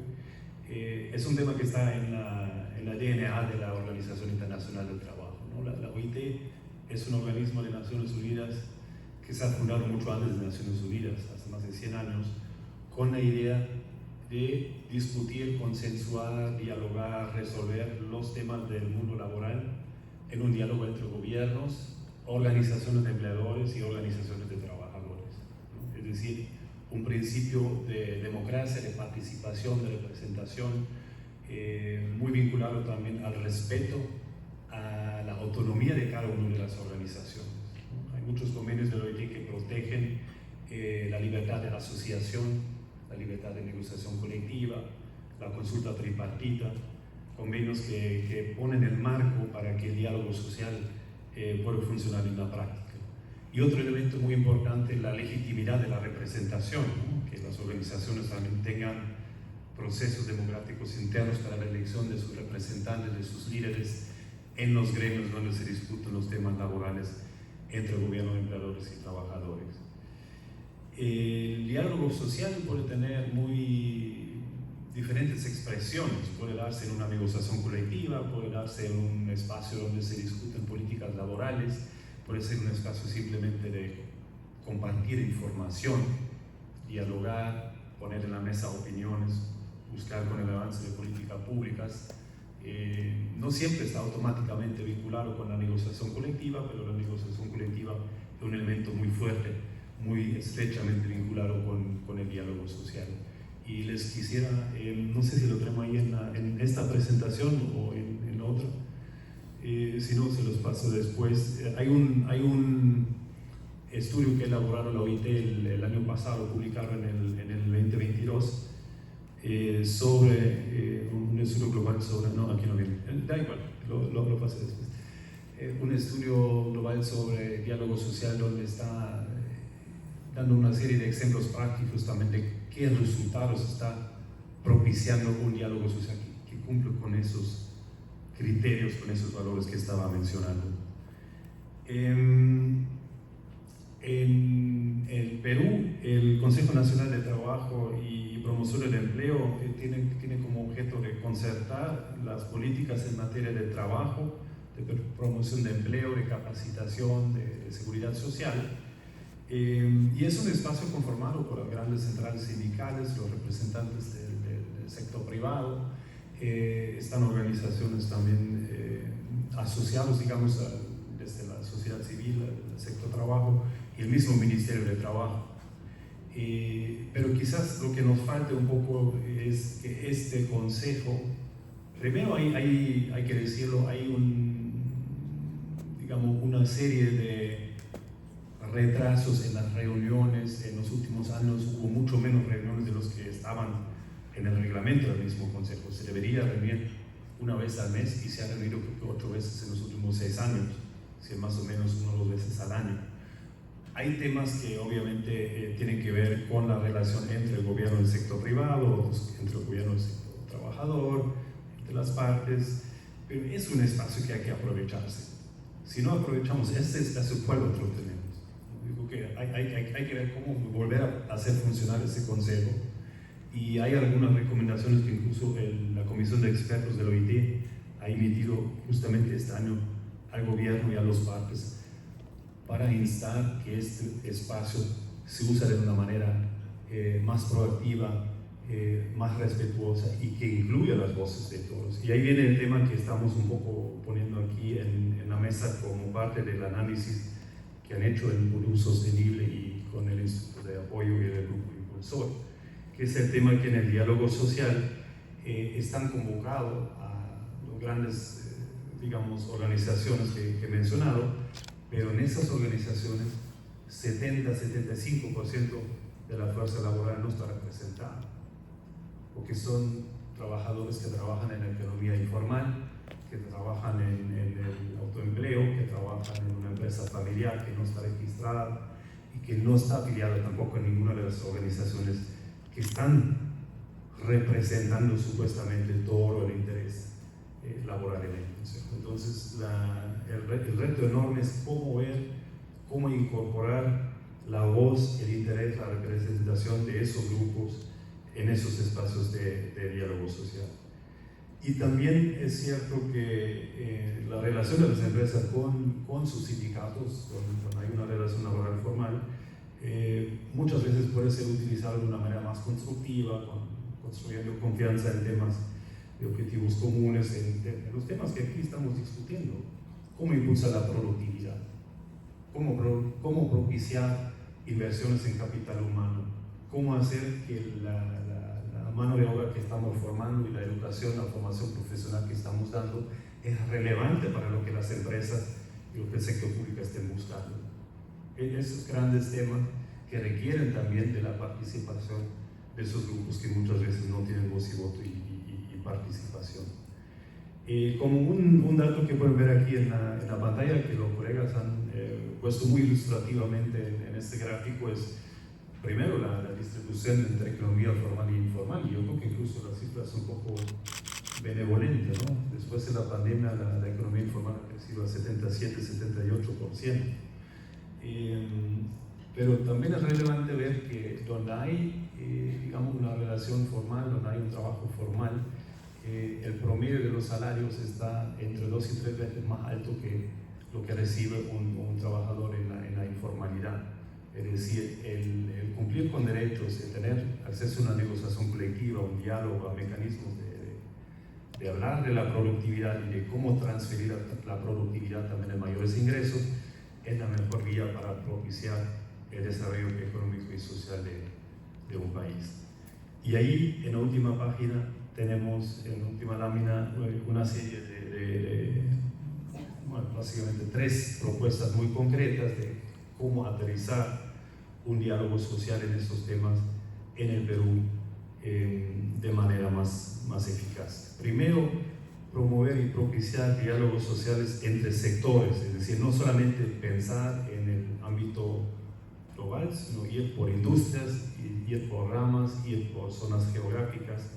es un tema que está en la DNA de la Organización Internacional del Trabajo, ¿no? La OIT es un organismo de Naciones Unidas que se ha fundado mucho antes de Naciones Unidas, hace más de 100 años, con la idea de discutir, consensuar, dialogar, resolver los temas del mundo laboral en un diálogo entre gobiernos, organizaciones de empleadores y organizaciones de trabajadores, ¿no? Es decir, un principio de democracia, de participación, de representación, muy vinculado también al respeto a la autonomía de cada una de las organizaciones, ¿no? Hay muchos convenios de la OIT que protegen la libertad de asociación, la libertad de negociación colectiva, la consulta tripartita, convenios que ponen el marco para que el diálogo social pueda funcionar en la práctica. Y otro elemento muy importante, la legitimidad de la representación, ¿no? Que las organizaciones también tengan procesos democráticos internos para la elección de sus representantes, de sus líderes en los gremios donde se discuten los temas laborales entre gobierno, empleadores y trabajadores. El diálogo social puede tener muy diferentes expresiones, puede darse en una negociación colectiva, puede darse en un espacio donde se discuten políticas laborales, puede ser un espacio simplemente de compartir información, dialogar, poner en la mesa opiniones, buscar con el avance de políticas públicas. No siempre está automáticamente vinculado con la negociación colectiva, pero la negociación colectiva es un elemento muy fuerte, muy estrechamente vinculado con el diálogo social. Y les quisiera, no sé si lo tenemos ahí en esta presentación o en otra, si no se los paso después. Hay un estudio que elaboraron la OIT el año pasado, publicado en el 2022, sobre un estudio global sobre, no, aquí no viene, da igual, lo pasé después. Un estudio global sobre diálogo social donde está dando una serie de ejemplos prácticos también de qué resultados está propiciando un diálogo social que cumple con esos criterios, con esos valores que estaba mencionando. En el Perú, el Consejo Nacional de Trabajo y Promoción del Empleo tiene como objeto de concertar las políticas en materia de trabajo, de promoción de empleo, de capacitación, de seguridad social. Y es un espacio conformado por las grandes centrales sindicales, los representantes del sector privado, están organizaciones también asociadas, digamos, desde la sociedad civil, el sector trabajo y el mismo Ministerio de Trabajo. Pero quizás lo que nos falta un poco es que este consejo, primero hay que decirlo, hay una serie de retrasos en las reuniones. En los últimos años hubo mucho menos reuniones de los que estaban en el reglamento del mismo consejo. Se debería reunir una vez al mes y se ha reunido 8 veces en los últimos 6 años, si más o menos 1 o 2 veces al año. Hay temas que obviamente tienen que ver con la relación entre el gobierno y el sector privado, entre el gobierno y el sector trabajador, entre las partes, pero es un espacio que hay que aprovecharse. Si no aprovechamos este espacio, ¿cuál otro tenemos? Digo que hay que ver cómo volver a hacer funcionar ese consejo, y hay algunas recomendaciones que incluso la Comisión de Expertos de la OIT ha emitido justamente este año al gobierno y a los partes para instar que este espacio se use de una manera más proactiva, más respetuosa y que incluya las voces de todos. Y ahí viene el tema que estamos un poco poniendo aquí en la mesa como parte del análisis que han hecho en Perú Sostenible y con el Instituto de Apoyo y el Grupo Impulsor, que es el tema que en el diálogo social están convocados a los grandes, digamos, organizaciones que he mencionado, pero en esas organizaciones 70-75% de la fuerza laboral no está representada, porque son trabajadores que trabajan en la economía informal, que trabajan en el autoempleo, que trabajan en una empresa familiar que no está registrada y que no está afiliada tampoco a ninguna de las organizaciones que están representando supuestamente todo el interés laboral en el Consejo. Entonces, el reto enorme es cómo incorporar la voz, el interés, la representación de esos grupos en esos espacios de diálogo social. Y también es cierto que la relación de las empresas con sus sindicatos, cuando hay una relación laboral formal, muchas veces puede ser utilizada de una manera más constructiva, construyendo confianza en temas de objetivos comunes, en los temas que aquí estamos discutiendo. ¿Cómo impulsar la productividad? ¿Cómo propiciar inversiones en capital humano? ¿Cómo hacer que la mano de obra que estamos formando y la educación, la formación profesional que estamos dando es relevante para lo que las empresas y lo que el sector público estén buscando? Esos grandes temas que requieren también de la participación de esos grupos que muchas veces no tienen voz y voto y participación. Como un dato que pueden ver aquí en la pantalla, que los colegas han puesto muy ilustrativamente en este gráfico, es primero la distribución entre economía formal e informal, y yo creo que incluso las cifras son un poco benevolentes, ¿no? Después de la pandemia la economía informal ha crecido al 77-78%. Pero también es relevante ver que donde hay, digamos, una relación formal, donde hay un trabajo formal, el promedio de los salarios está entre 2 y 3 veces más alto que lo que recibe un trabajador en la informalidad. Es decir, el cumplir con derechos, el tener acceso a una negociación colectiva, un diálogo, a mecanismos de hablar de la productividad y de cómo transferir la productividad también en mayores ingresos, es la mejor vía para propiciar el desarrollo económico y social de un país. Y ahí, en la última página, tenemos, en la última lámina, una serie bueno, básicamente 3 propuestas muy concretas de cómo aterrizar un diálogo social en estos temas en el Perú de manera más eficaz. Primero, promover y propiciar diálogos sociales entre sectores, es decir, no solamente pensar en el ámbito global, sino ir por industrias, ir por ramas, ir por zonas geográficas,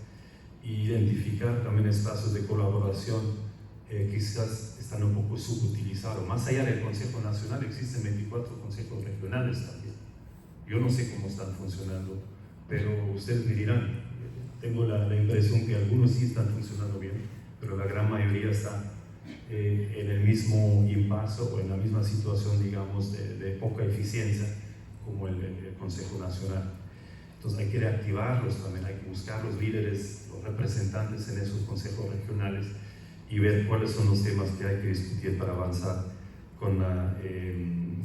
e identificar también espacios de colaboración quizás están un poco subutilizados. Más allá del Consejo Nacional existen 24 consejos regionales también. Yo no sé cómo están funcionando, pero ustedes me dirán. Tengo la impresión que algunos sí están funcionando bien, pero la gran mayoría está en el mismo impasse o en la misma situación, digamos, de poca eficiencia como el Consejo Nacional. Entonces hay que reactivarlos también, hay que buscar los líderes, los representantes en esos consejos regionales y ver cuáles son los temas que hay que discutir para avanzar con el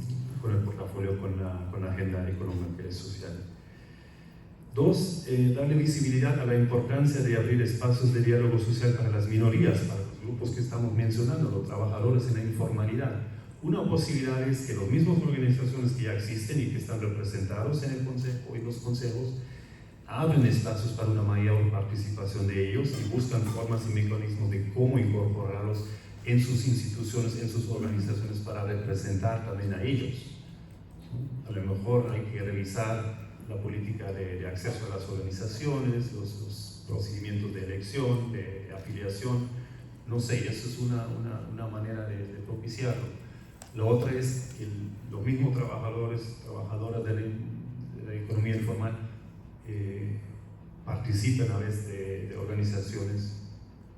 portafolio, con la agenda económica y social. 2, darle visibilidad a la importancia de abrir espacios de diálogo social para las minorías, para los grupos que estamos mencionando, los trabajadores en la informalidad. Una posibilidad es que las mismas organizaciones que ya existen y que están representados en el Consejo y los consejos abren espacios para una mayor participación de ellos y buscan formas y mecanismos de cómo incorporarlos en sus instituciones, en sus organizaciones, para representar también a ellos. A lo mejor hay que revisar la política de acceso a las organizaciones, los procedimientos de elección, de afiliación, no sé, eso es una manera de propiciarlo. La otra es que los mismos trabajadoras de la economía informal participen a veces de organizaciones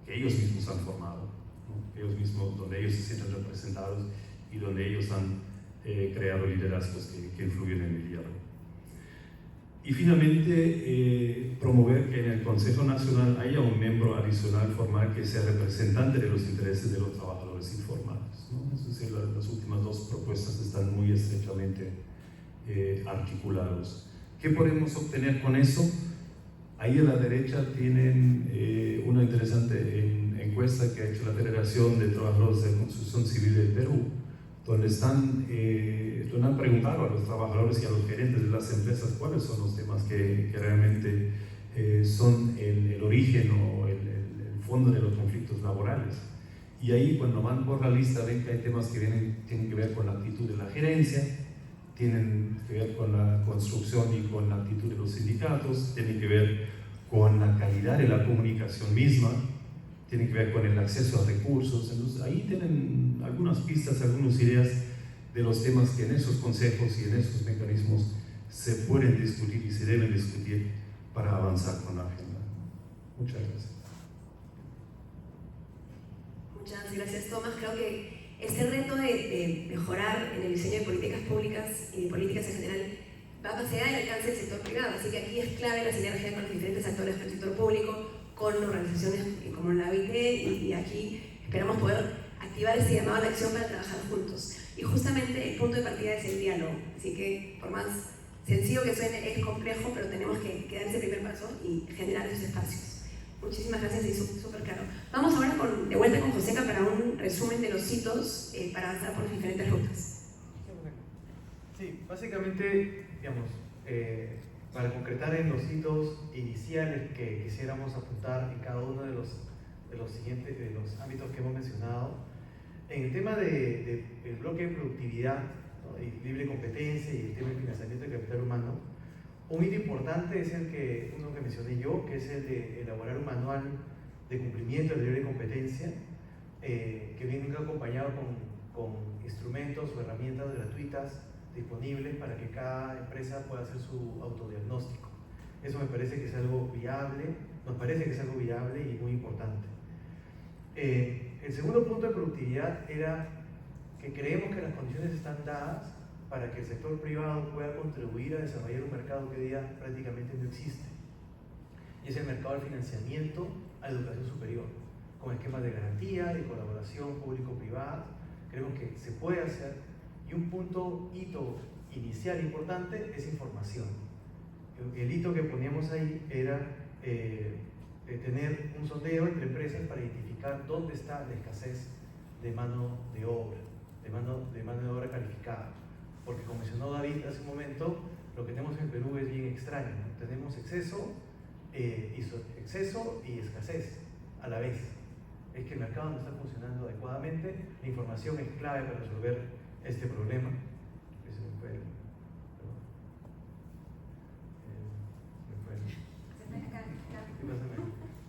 que ellos mismos han formado, ¿no? Ellos mismos, donde ellos se sienten representados y donde ellos han creado liderazgos que influyen en el diálogo. Y finalmente, promover que en el Consejo Nacional haya un miembro adicional formal que sea representante de los intereses de los trabajadores informales, ¿no? Es decir, las últimas dos propuestas están muy estrechamente articulados. ¿Qué podemos obtener con eso? Ahí a la derecha tienen una interesante encuesta que ha hecho la Federación de Trabajadores de Construcción Civil del Perú, donde han preguntado a los trabajadores y a los gerentes de las empresas cuáles son los temas que realmente son el origen o el fondo de los conflictos laborales. Y ahí cuando van por la lista ven que hay temas que tienen que ver con la actitud de la gerencia, tienen que ver con la construcción y con la actitud de los sindicatos, tienen que ver con la calidad de la comunicación misma, tienen que ver con el acceso a recursos. Entonces ahí tienen algunas pistas, algunas ideas de los temas que en esos consejos y en esos mecanismos se pueden discutir y se deben discutir para avanzar con la agenda. Muchas gracias. Muchas gracias, Tomás. Creo que este reto de mejorar en el diseño de políticas públicas y de políticas en general va más allá del alcance del sector privado, así que aquí es clave la sinergia con los diferentes actores del sector público, con organizaciones como la OIT, y aquí esperamos poder activar ese llamado a la acción para trabajar juntos. Y justamente el punto de partida es el diálogo, así que por más sencillo que suene, es complejo, pero tenemos que dar ese primer paso y generar esos espacios. Muchísimas gracias y súper claro. Vamos ahora de vuelta con Joseca para un resumen de los hitos para avanzar por las diferentes rutas. Sí, básicamente, digamos, para concretar en los hitos iniciales que quisiéramos apuntar en cada uno de los ámbitos que hemos mencionado, en el tema del bloque de productividad, ¿no?, y libre competencia y el tema del financiamiento de capital humano, un hito importante es uno que mencioné yo, que es el de elaborar un manual de cumplimiento de libre competencia, que viene acompañado con instrumentos o herramientas gratuitas disponibles para que cada empresa pueda hacer su autodiagnóstico. Eso me parece que es algo viable, nos parece que es algo viable y muy importante. El segundo punto de productividad era que creemos que las condiciones están dadas para que el sector privado pueda contribuir a desarrollar un mercado que hoy día prácticamente no existe. Y es el mercado del financiamiento a la educación superior, con esquemas de garantía y colaboración público-privada. Creemos que se puede hacer. Y un hito inicial importante es información. El hito que poníamos ahí era tener un sondeo entre empresas para identificar dónde está la escasez de mano de obra, de mano de obra calificada. Porque como mencionó David hace un momento, lo que tenemos en Perú es bien extraño, ¿no? Tenemos exceso y escasez a la vez. Es que el mercado no está funcionando adecuadamente. La información es clave para resolver este problema.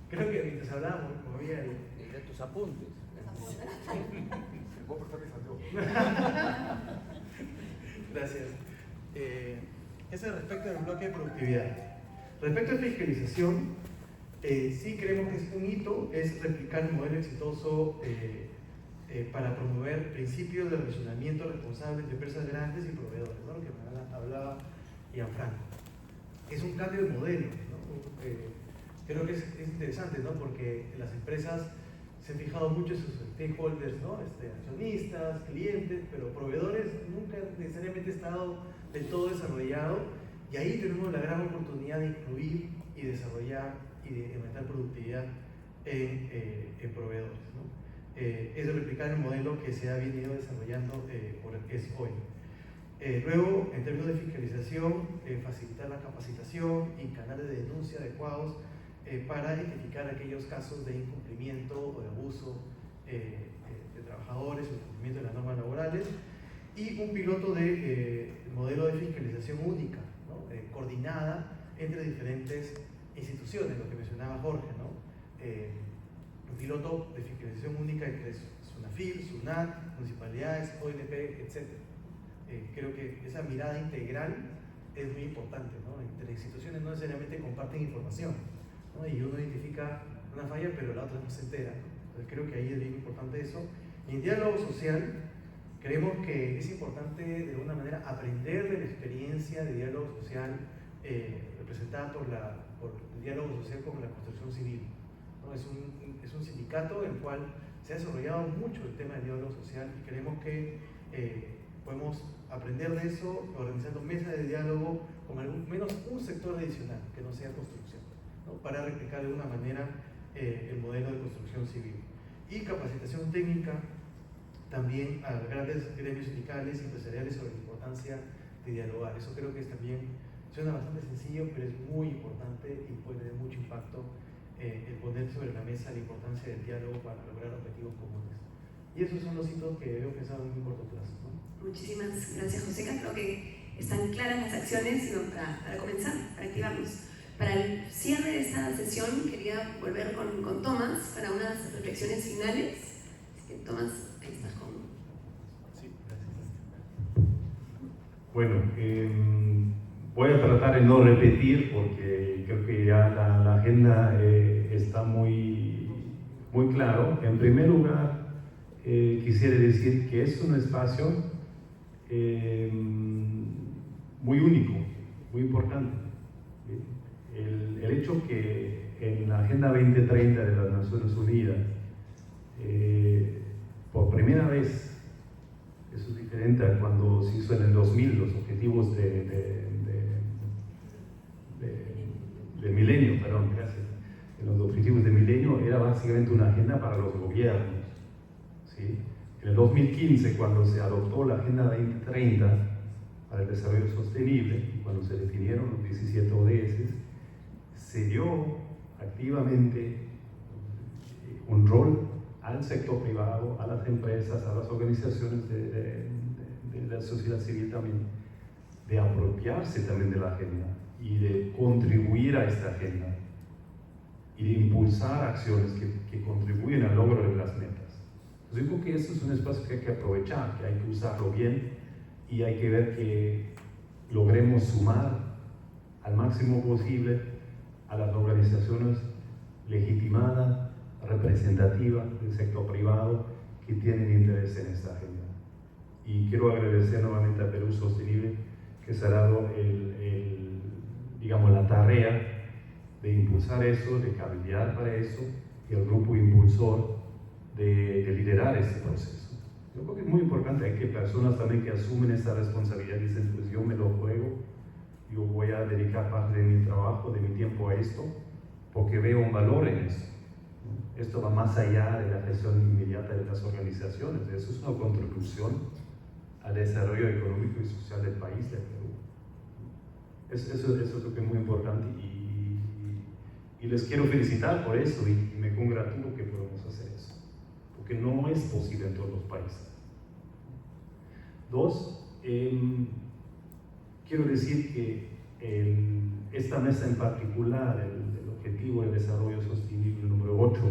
Creo que mientras hablábamos, movía tus apuntes. Gracias. Eso es respecto del bloque de productividad. Respecto a fiscalización, sí creemos que es un hito, es replicar el modelo exitoso para promover principios de relacionamiento responsable entre empresas grandes y proveedores, ¿no?, lo que hablaba Gianfranco. Es un cambio de modelo, ¿no? Creo que es interesante, ¿no?, porque las empresas se han fijado mucho en sus stakeholders, ¿no?, accionistas, clientes, pero proveedores nunca necesariamente ha estado del todo desarrollado, y ahí tenemos la gran oportunidad de incluir y desarrollar y de aumentar productividad en proveedores, ¿no? Es de replicar el modelo que se ha venido desarrollando por el que es hoy. Luego, en términos de fiscalización, facilitar la capacitación y canales de denuncia adecuados para identificar aquellos casos de incumplimiento o de abuso de trabajadores o de incumplimiento de las normas laborales, y un piloto de modelo de fiscalización única, ¿no?, coordinada entre diferentes instituciones, lo que mencionaba Jorge, ¿no? Un piloto de fiscalización única entre SUNAFIL, SUNAT, municipalidades, ONP, etc. Creo que esa mirada integral es muy importante, ¿no? Entre instituciones no necesariamente comparten información, ¿no?, y uno identifica una falla pero la otra no se entera, ¿no? Entonces creo que ahí es bien importante eso. Y en diálogo social creemos que es importante de alguna manera aprender de la experiencia de diálogo social representada por el diálogo social con la construcción civil, ¿no? Es un sindicato en el cual se ha desarrollado mucho el tema del diálogo social y creemos que podemos aprender de eso organizando mesas de diálogo con al menos un sector adicional que no sea construcción, ¿no? Para replicar de alguna manera el modelo de construcción civil. Y capacitación técnica también a grandes gremios sindicales y empresariales sobre la importancia de dialogar. Eso creo que también suena bastante sencillo, pero es muy importante y puede tener mucho impacto el poner sobre la mesa la importancia del diálogo para lograr objetivos comunes. Y esos son los hitos que debemos pensar en muy corto plazo, ¿no? Muchísimas gracias, Joseca. Creo que están claras las acciones, ¿no? para comenzar, para activarnos. Para el cierre de esta sesión quería volver con Tomás para unas reflexiones finales. Así que Tomás, ahí estás con... Sí, gracias. Bueno, voy a tratar de no repetir porque creo que ya la agenda está muy claro. En primer lugar, quisiera decir que es un espacio muy único, muy importante. El hecho que en la Agenda 2030 de las Naciones Unidas, por primera vez, eso es diferente a cuando se hizo en el 2000 los objetivos de milenio, perdón, gracias. Los objetivos de milenio era básicamente una agenda para los gobiernos, ¿sí? En el 2015, cuando se adoptó la Agenda 2030 para el desarrollo sostenible, y cuando se definieron los 17 ODS, se dio activamente un rol al sector privado, a las empresas, a las organizaciones de la sociedad civil también, de apropiarse también de la agenda y de contribuir a esta agenda y de impulsar acciones que contribuyen al logro de las metas. Entonces, yo creo que este es un espacio que hay que aprovechar, que hay que usarlo bien y hay que ver que logremos sumar al máximo posible a las organizaciones legitimadas, representativas del sector privado que tienen interés en esta agenda. Y quiero agradecer nuevamente a Perú Sostenible que se ha dado digamos, la tarea de impulsar eso, de cabildear para eso, y el grupo impulsor de liderar este proceso. Yo creo que es muy importante, hay que personas también que asumen esta responsabilidad y dicen, pues yo me lo juego, yo voy a dedicar parte de mi trabajo, de mi tiempo a esto, porque veo un valor en eso. Esto va más allá de la gestión inmediata de las organizaciones, eso es una contribución al desarrollo económico y social del país, de Perú. Eso creo que es muy importante y les quiero felicitar por eso y me congratulo que podamos hacer eso, porque no es posible en todos los países. Dos, quiero decir que esta mesa en particular, el objetivo de desarrollo sostenible número 8,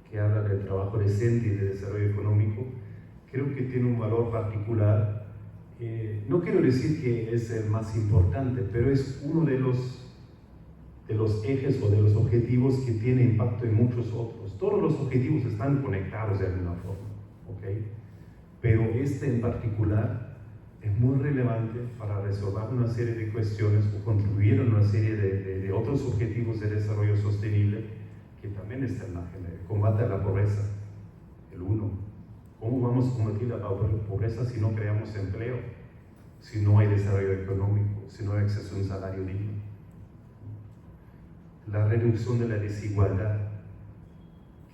que habla del trabajo decente y de desarrollo económico, creo que tiene un valor particular. No quiero decir que es el más importante, pero es uno de los ejes o de los objetivos que tiene impacto en muchos otros. Todos los objetivos están conectados de alguna forma, ¿ok? Pero este en particular es muy relevante para resolver una serie de cuestiones o contribuir a una serie de otros objetivos de desarrollo sostenible que también están en la agenda. El combate a la pobreza, el 1. ¿Cómo vamos a combatir la pobreza si no creamos empleo? Si no hay desarrollo económico, si no hay acceso a un salario digno. La reducción de la desigualdad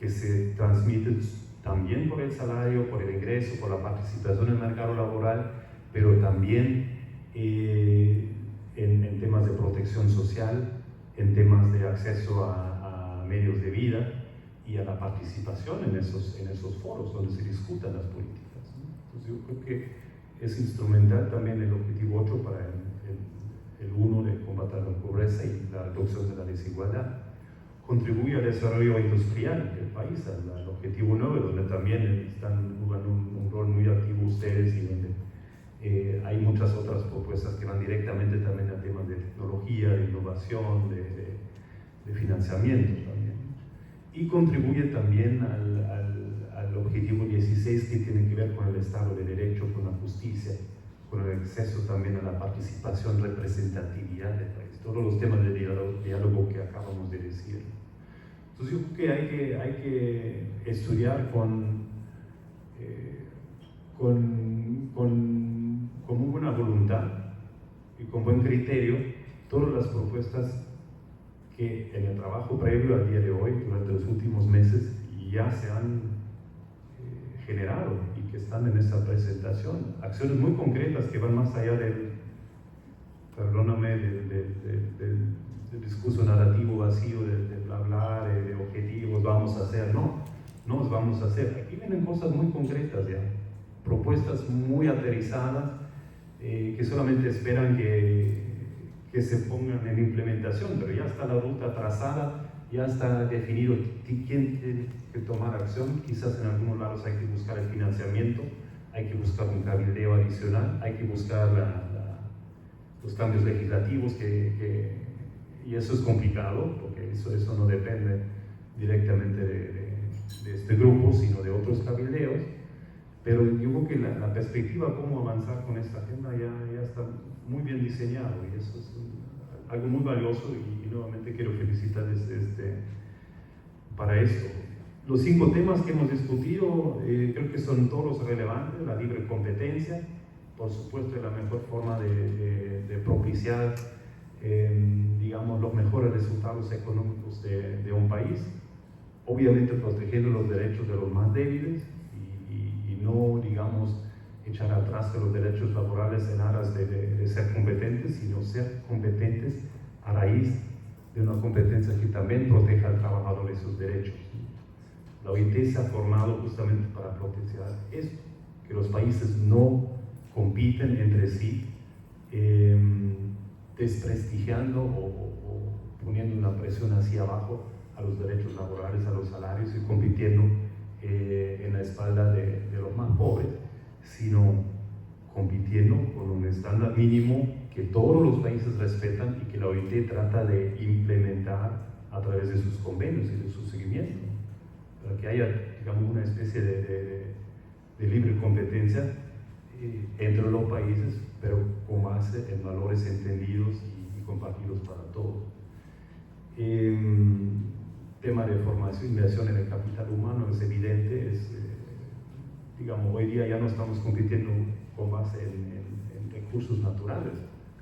que se transmite también por el salario, por el ingreso, por la participación en el mercado laboral, pero también en temas de protección social, en temas de acceso a medios de vida y a la participación en esos foros donde se discutan las políticas, ¿no? Entonces yo creo que es instrumental también el objetivo 8 para el 1 de combatir la pobreza y la reducción de la desigualdad. Contribuye al desarrollo industrial del país, al objetivo 9, donde también están jugando un rol muy activo ustedes y donde hay muchas otras propuestas que van directamente también a temas de tecnología, de innovación, de financiamiento también. Y contribuye también al objetivo 16 que tiene que ver con el Estado de Derecho, con la justicia, con el acceso también a la participación, representatividad del país, todos los temas de diálogo que acabamos de decir. Entonces yo creo que hay que estudiar con muy buena voluntad y con buen criterio todas las propuestas que en el trabajo previo al día de hoy, durante los últimos meses, ya se han generado y que están en esta presentación. Acciones muy concretas que van más allá del discurso narrativo vacío, de hablar de objetivos, vamos a hacer, no los vamos a hacer. Aquí vienen cosas muy concretas ya, propuestas muy aterrizadas que solamente esperan que se pongan en implementación, pero ya está la ruta trazada, ya está definido quién tiene que tomar acción. Quizás en algunos lados hay que buscar el financiamiento, hay que buscar un cabildeo adicional, hay que buscar los cambios legislativos y eso es complicado, porque eso no depende directamente de este grupo, sino de otros cabildeos. Pero yo creo que la perspectiva cómo avanzar con esta agenda ya está muy bien diseñado, y eso es algo muy valioso, y nuevamente quiero felicitarles para esto. Los 5 temas que hemos discutido creo que son todos relevantes. La libre competencia, por supuesto, es la mejor forma de propiciar digamos, los mejores resultados económicos de un país, obviamente protegiendo los derechos de los más débiles y no, digamos, echar atrás de los derechos laborales en aras de ser competentes, sino ser competentes a raíz de una competencia que también proteja al trabajador y sus derechos. La OIT se ha formado justamente para proteger esto, que los países no compiten entre sí, desprestigiando o poniendo una presión hacia abajo a los derechos laborales, a los salarios, y compitiendo en la espalda de los más pobres, sino compitiendo con un estándar mínimo que todos los países respetan y que la OIT trata de implementar a través de sus convenios y de su seguimiento, para que haya, digamos, una especie de libre competencia entre los países, pero con base en valores entendidos y compartidos para todos. Tema de formación, inversión en el capital humano es evidente, digamos, hoy día ya no estamos compitiendo con base en recursos naturales.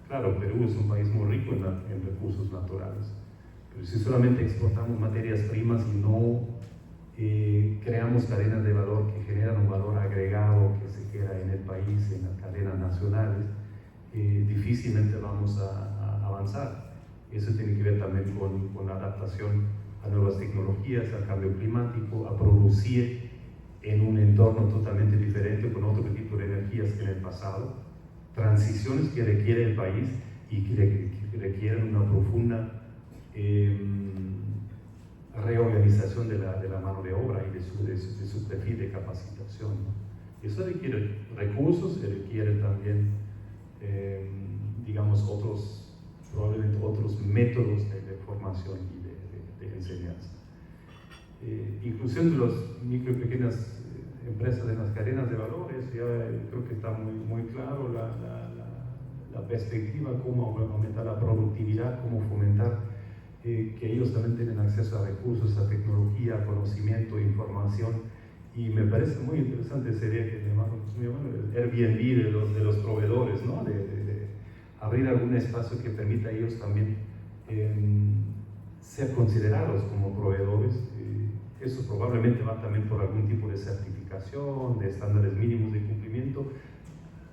Claro, Perú es un país muy rico en recursos naturales, pero si solamente exportamos materias primas y no creamos cadenas de valor que generan un valor agregado que se queda en el país, en las cadenas nacionales, difícilmente vamos a avanzar. Eso tiene que ver también con la adaptación a nuevas tecnologías, al cambio climático, a producir en un entorno totalmente diferente, con otro tipo de energías que en el pasado, transiciones que requiere el país y que requieren una profunda reorganización de la mano de obra y de su perfil de capacitación, ¿no? Eso requiere recursos, requiere también, digamos, probablemente otros métodos de formación y de enseñanza. Inclusión de las micro y pequeñas empresas en las cadenas de valores, ya creo que está muy claro la perspectiva, cómo aumentar la productividad, cómo fomentar que ellos también tengan acceso a recursos, a tecnología, a conocimiento, información. Y me parece muy interesante ese día que llamaron el Airbnb de los proveedores, ¿no? De abrir algún espacio que permita a ellos también ser considerados como proveedores. Eso probablemente va también por algún tipo de certificación, de estándares mínimos de cumplimiento.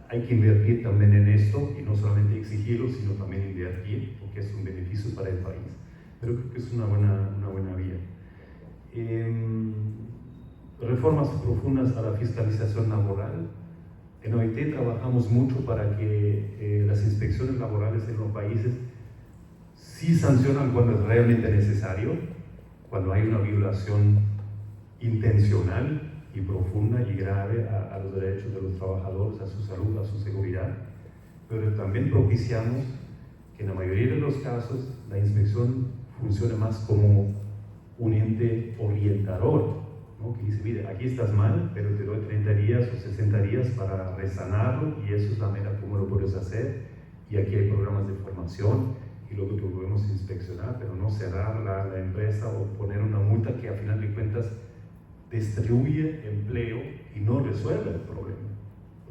Hay que invertir también en esto, y no solamente exigirlo, sino también invertir, porque es un beneficio para el país. Pero creo que es una buena vía. Reformas profundas a la fiscalización laboral. En OIT trabajamos mucho para que las inspecciones laborales en los países sí sancionan cuando es realmente necesario, cuando hay una violación intencional y profunda y grave a los derechos de los trabajadores, a su salud, a su seguridad, pero también propiciamos que en la mayoría de los casos la inspección funcione más como un ente orientador ¿no? Que dice, mire, aquí estás mal, pero te doy 30 días o 60 días para resanarlo y eso es la manera como lo puedes hacer. Y aquí hay programas de formación y luego lo podemos inspeccionar, pero no cerrar la empresa o poner una multa que a final de cuentas destruye empleo y no resuelve el problema.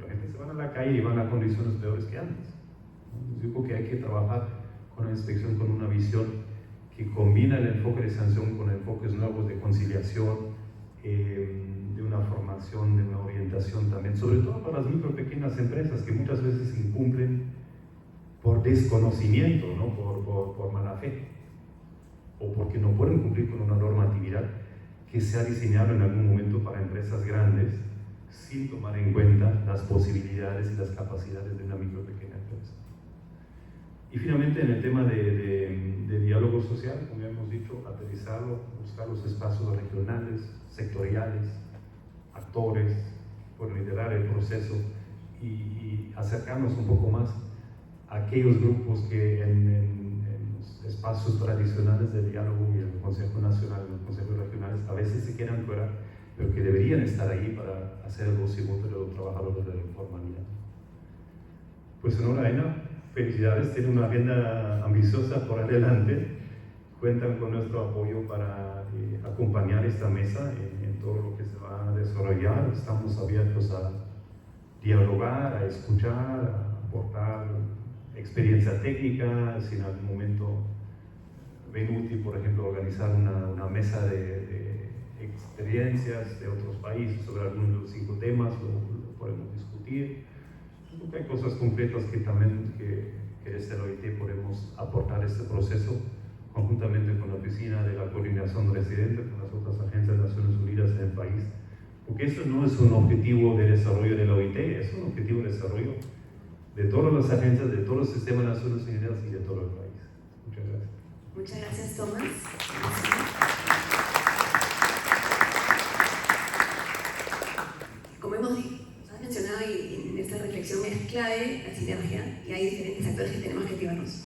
La gente se va a la calle y van a condiciones peores que antes. Entonces, yo creo que hay que trabajar con la inspección con una visión que combina el enfoque de sanción con enfoques nuevos de conciliación, de una formación, de una orientación también, sobre todo para las micro y pequeñas empresas que muchas veces incumplen por desconocimiento, ¿no? por mala fe, o porque no pueden cumplir con una normatividad que se ha diseñado en algún momento para empresas grandes, sin tomar en cuenta las posibilidades y las capacidades de una micro y pequeña empresa. Y finalmente, en el tema de diálogo social, como ya hemos dicho, aterrizarlo, buscar los espacios regionales, sectoriales, actores, por liderar el proceso y acercarnos un poco más a aquellos grupos que en los espacios tradicionales de diálogo y en el Consejo Nacional, en los consejos regionales, a veces se quedan fuera, pero que deberían estar ahí para hacer el voz y voto de los trabajadores de la informalidad. Pues enhorabuena, felicidades, tienen una agenda ambiciosa por adelante, cuentan con nuestro apoyo para acompañar esta mesa en todo lo que se va a desarrollar. Estamos abiertos a dialogar, a escuchar, a aportar experiencia técnica, si en algún momento ven útil, por ejemplo, organizar una mesa de experiencias de otros países sobre algunos de los 5 temas, lo podemos discutir. Creo que hay cosas concretas que también que desde el OIT podemos aportar a este proceso, conjuntamente con la Oficina de la Coordinación Residente, con las otras agencias de Naciones Unidas en el país, porque eso no es un objetivo de desarrollo de la OIT, es un objetivo de desarrollo de todas las agencias, de todo el sistema de Naciones Unidas y de todo el país. Muchas gracias. Muchas gracias, Tomás. Como hemos mencionado, y en esta reflexión es clave la sinergia y hay diferentes actores que tenemos que activarnos.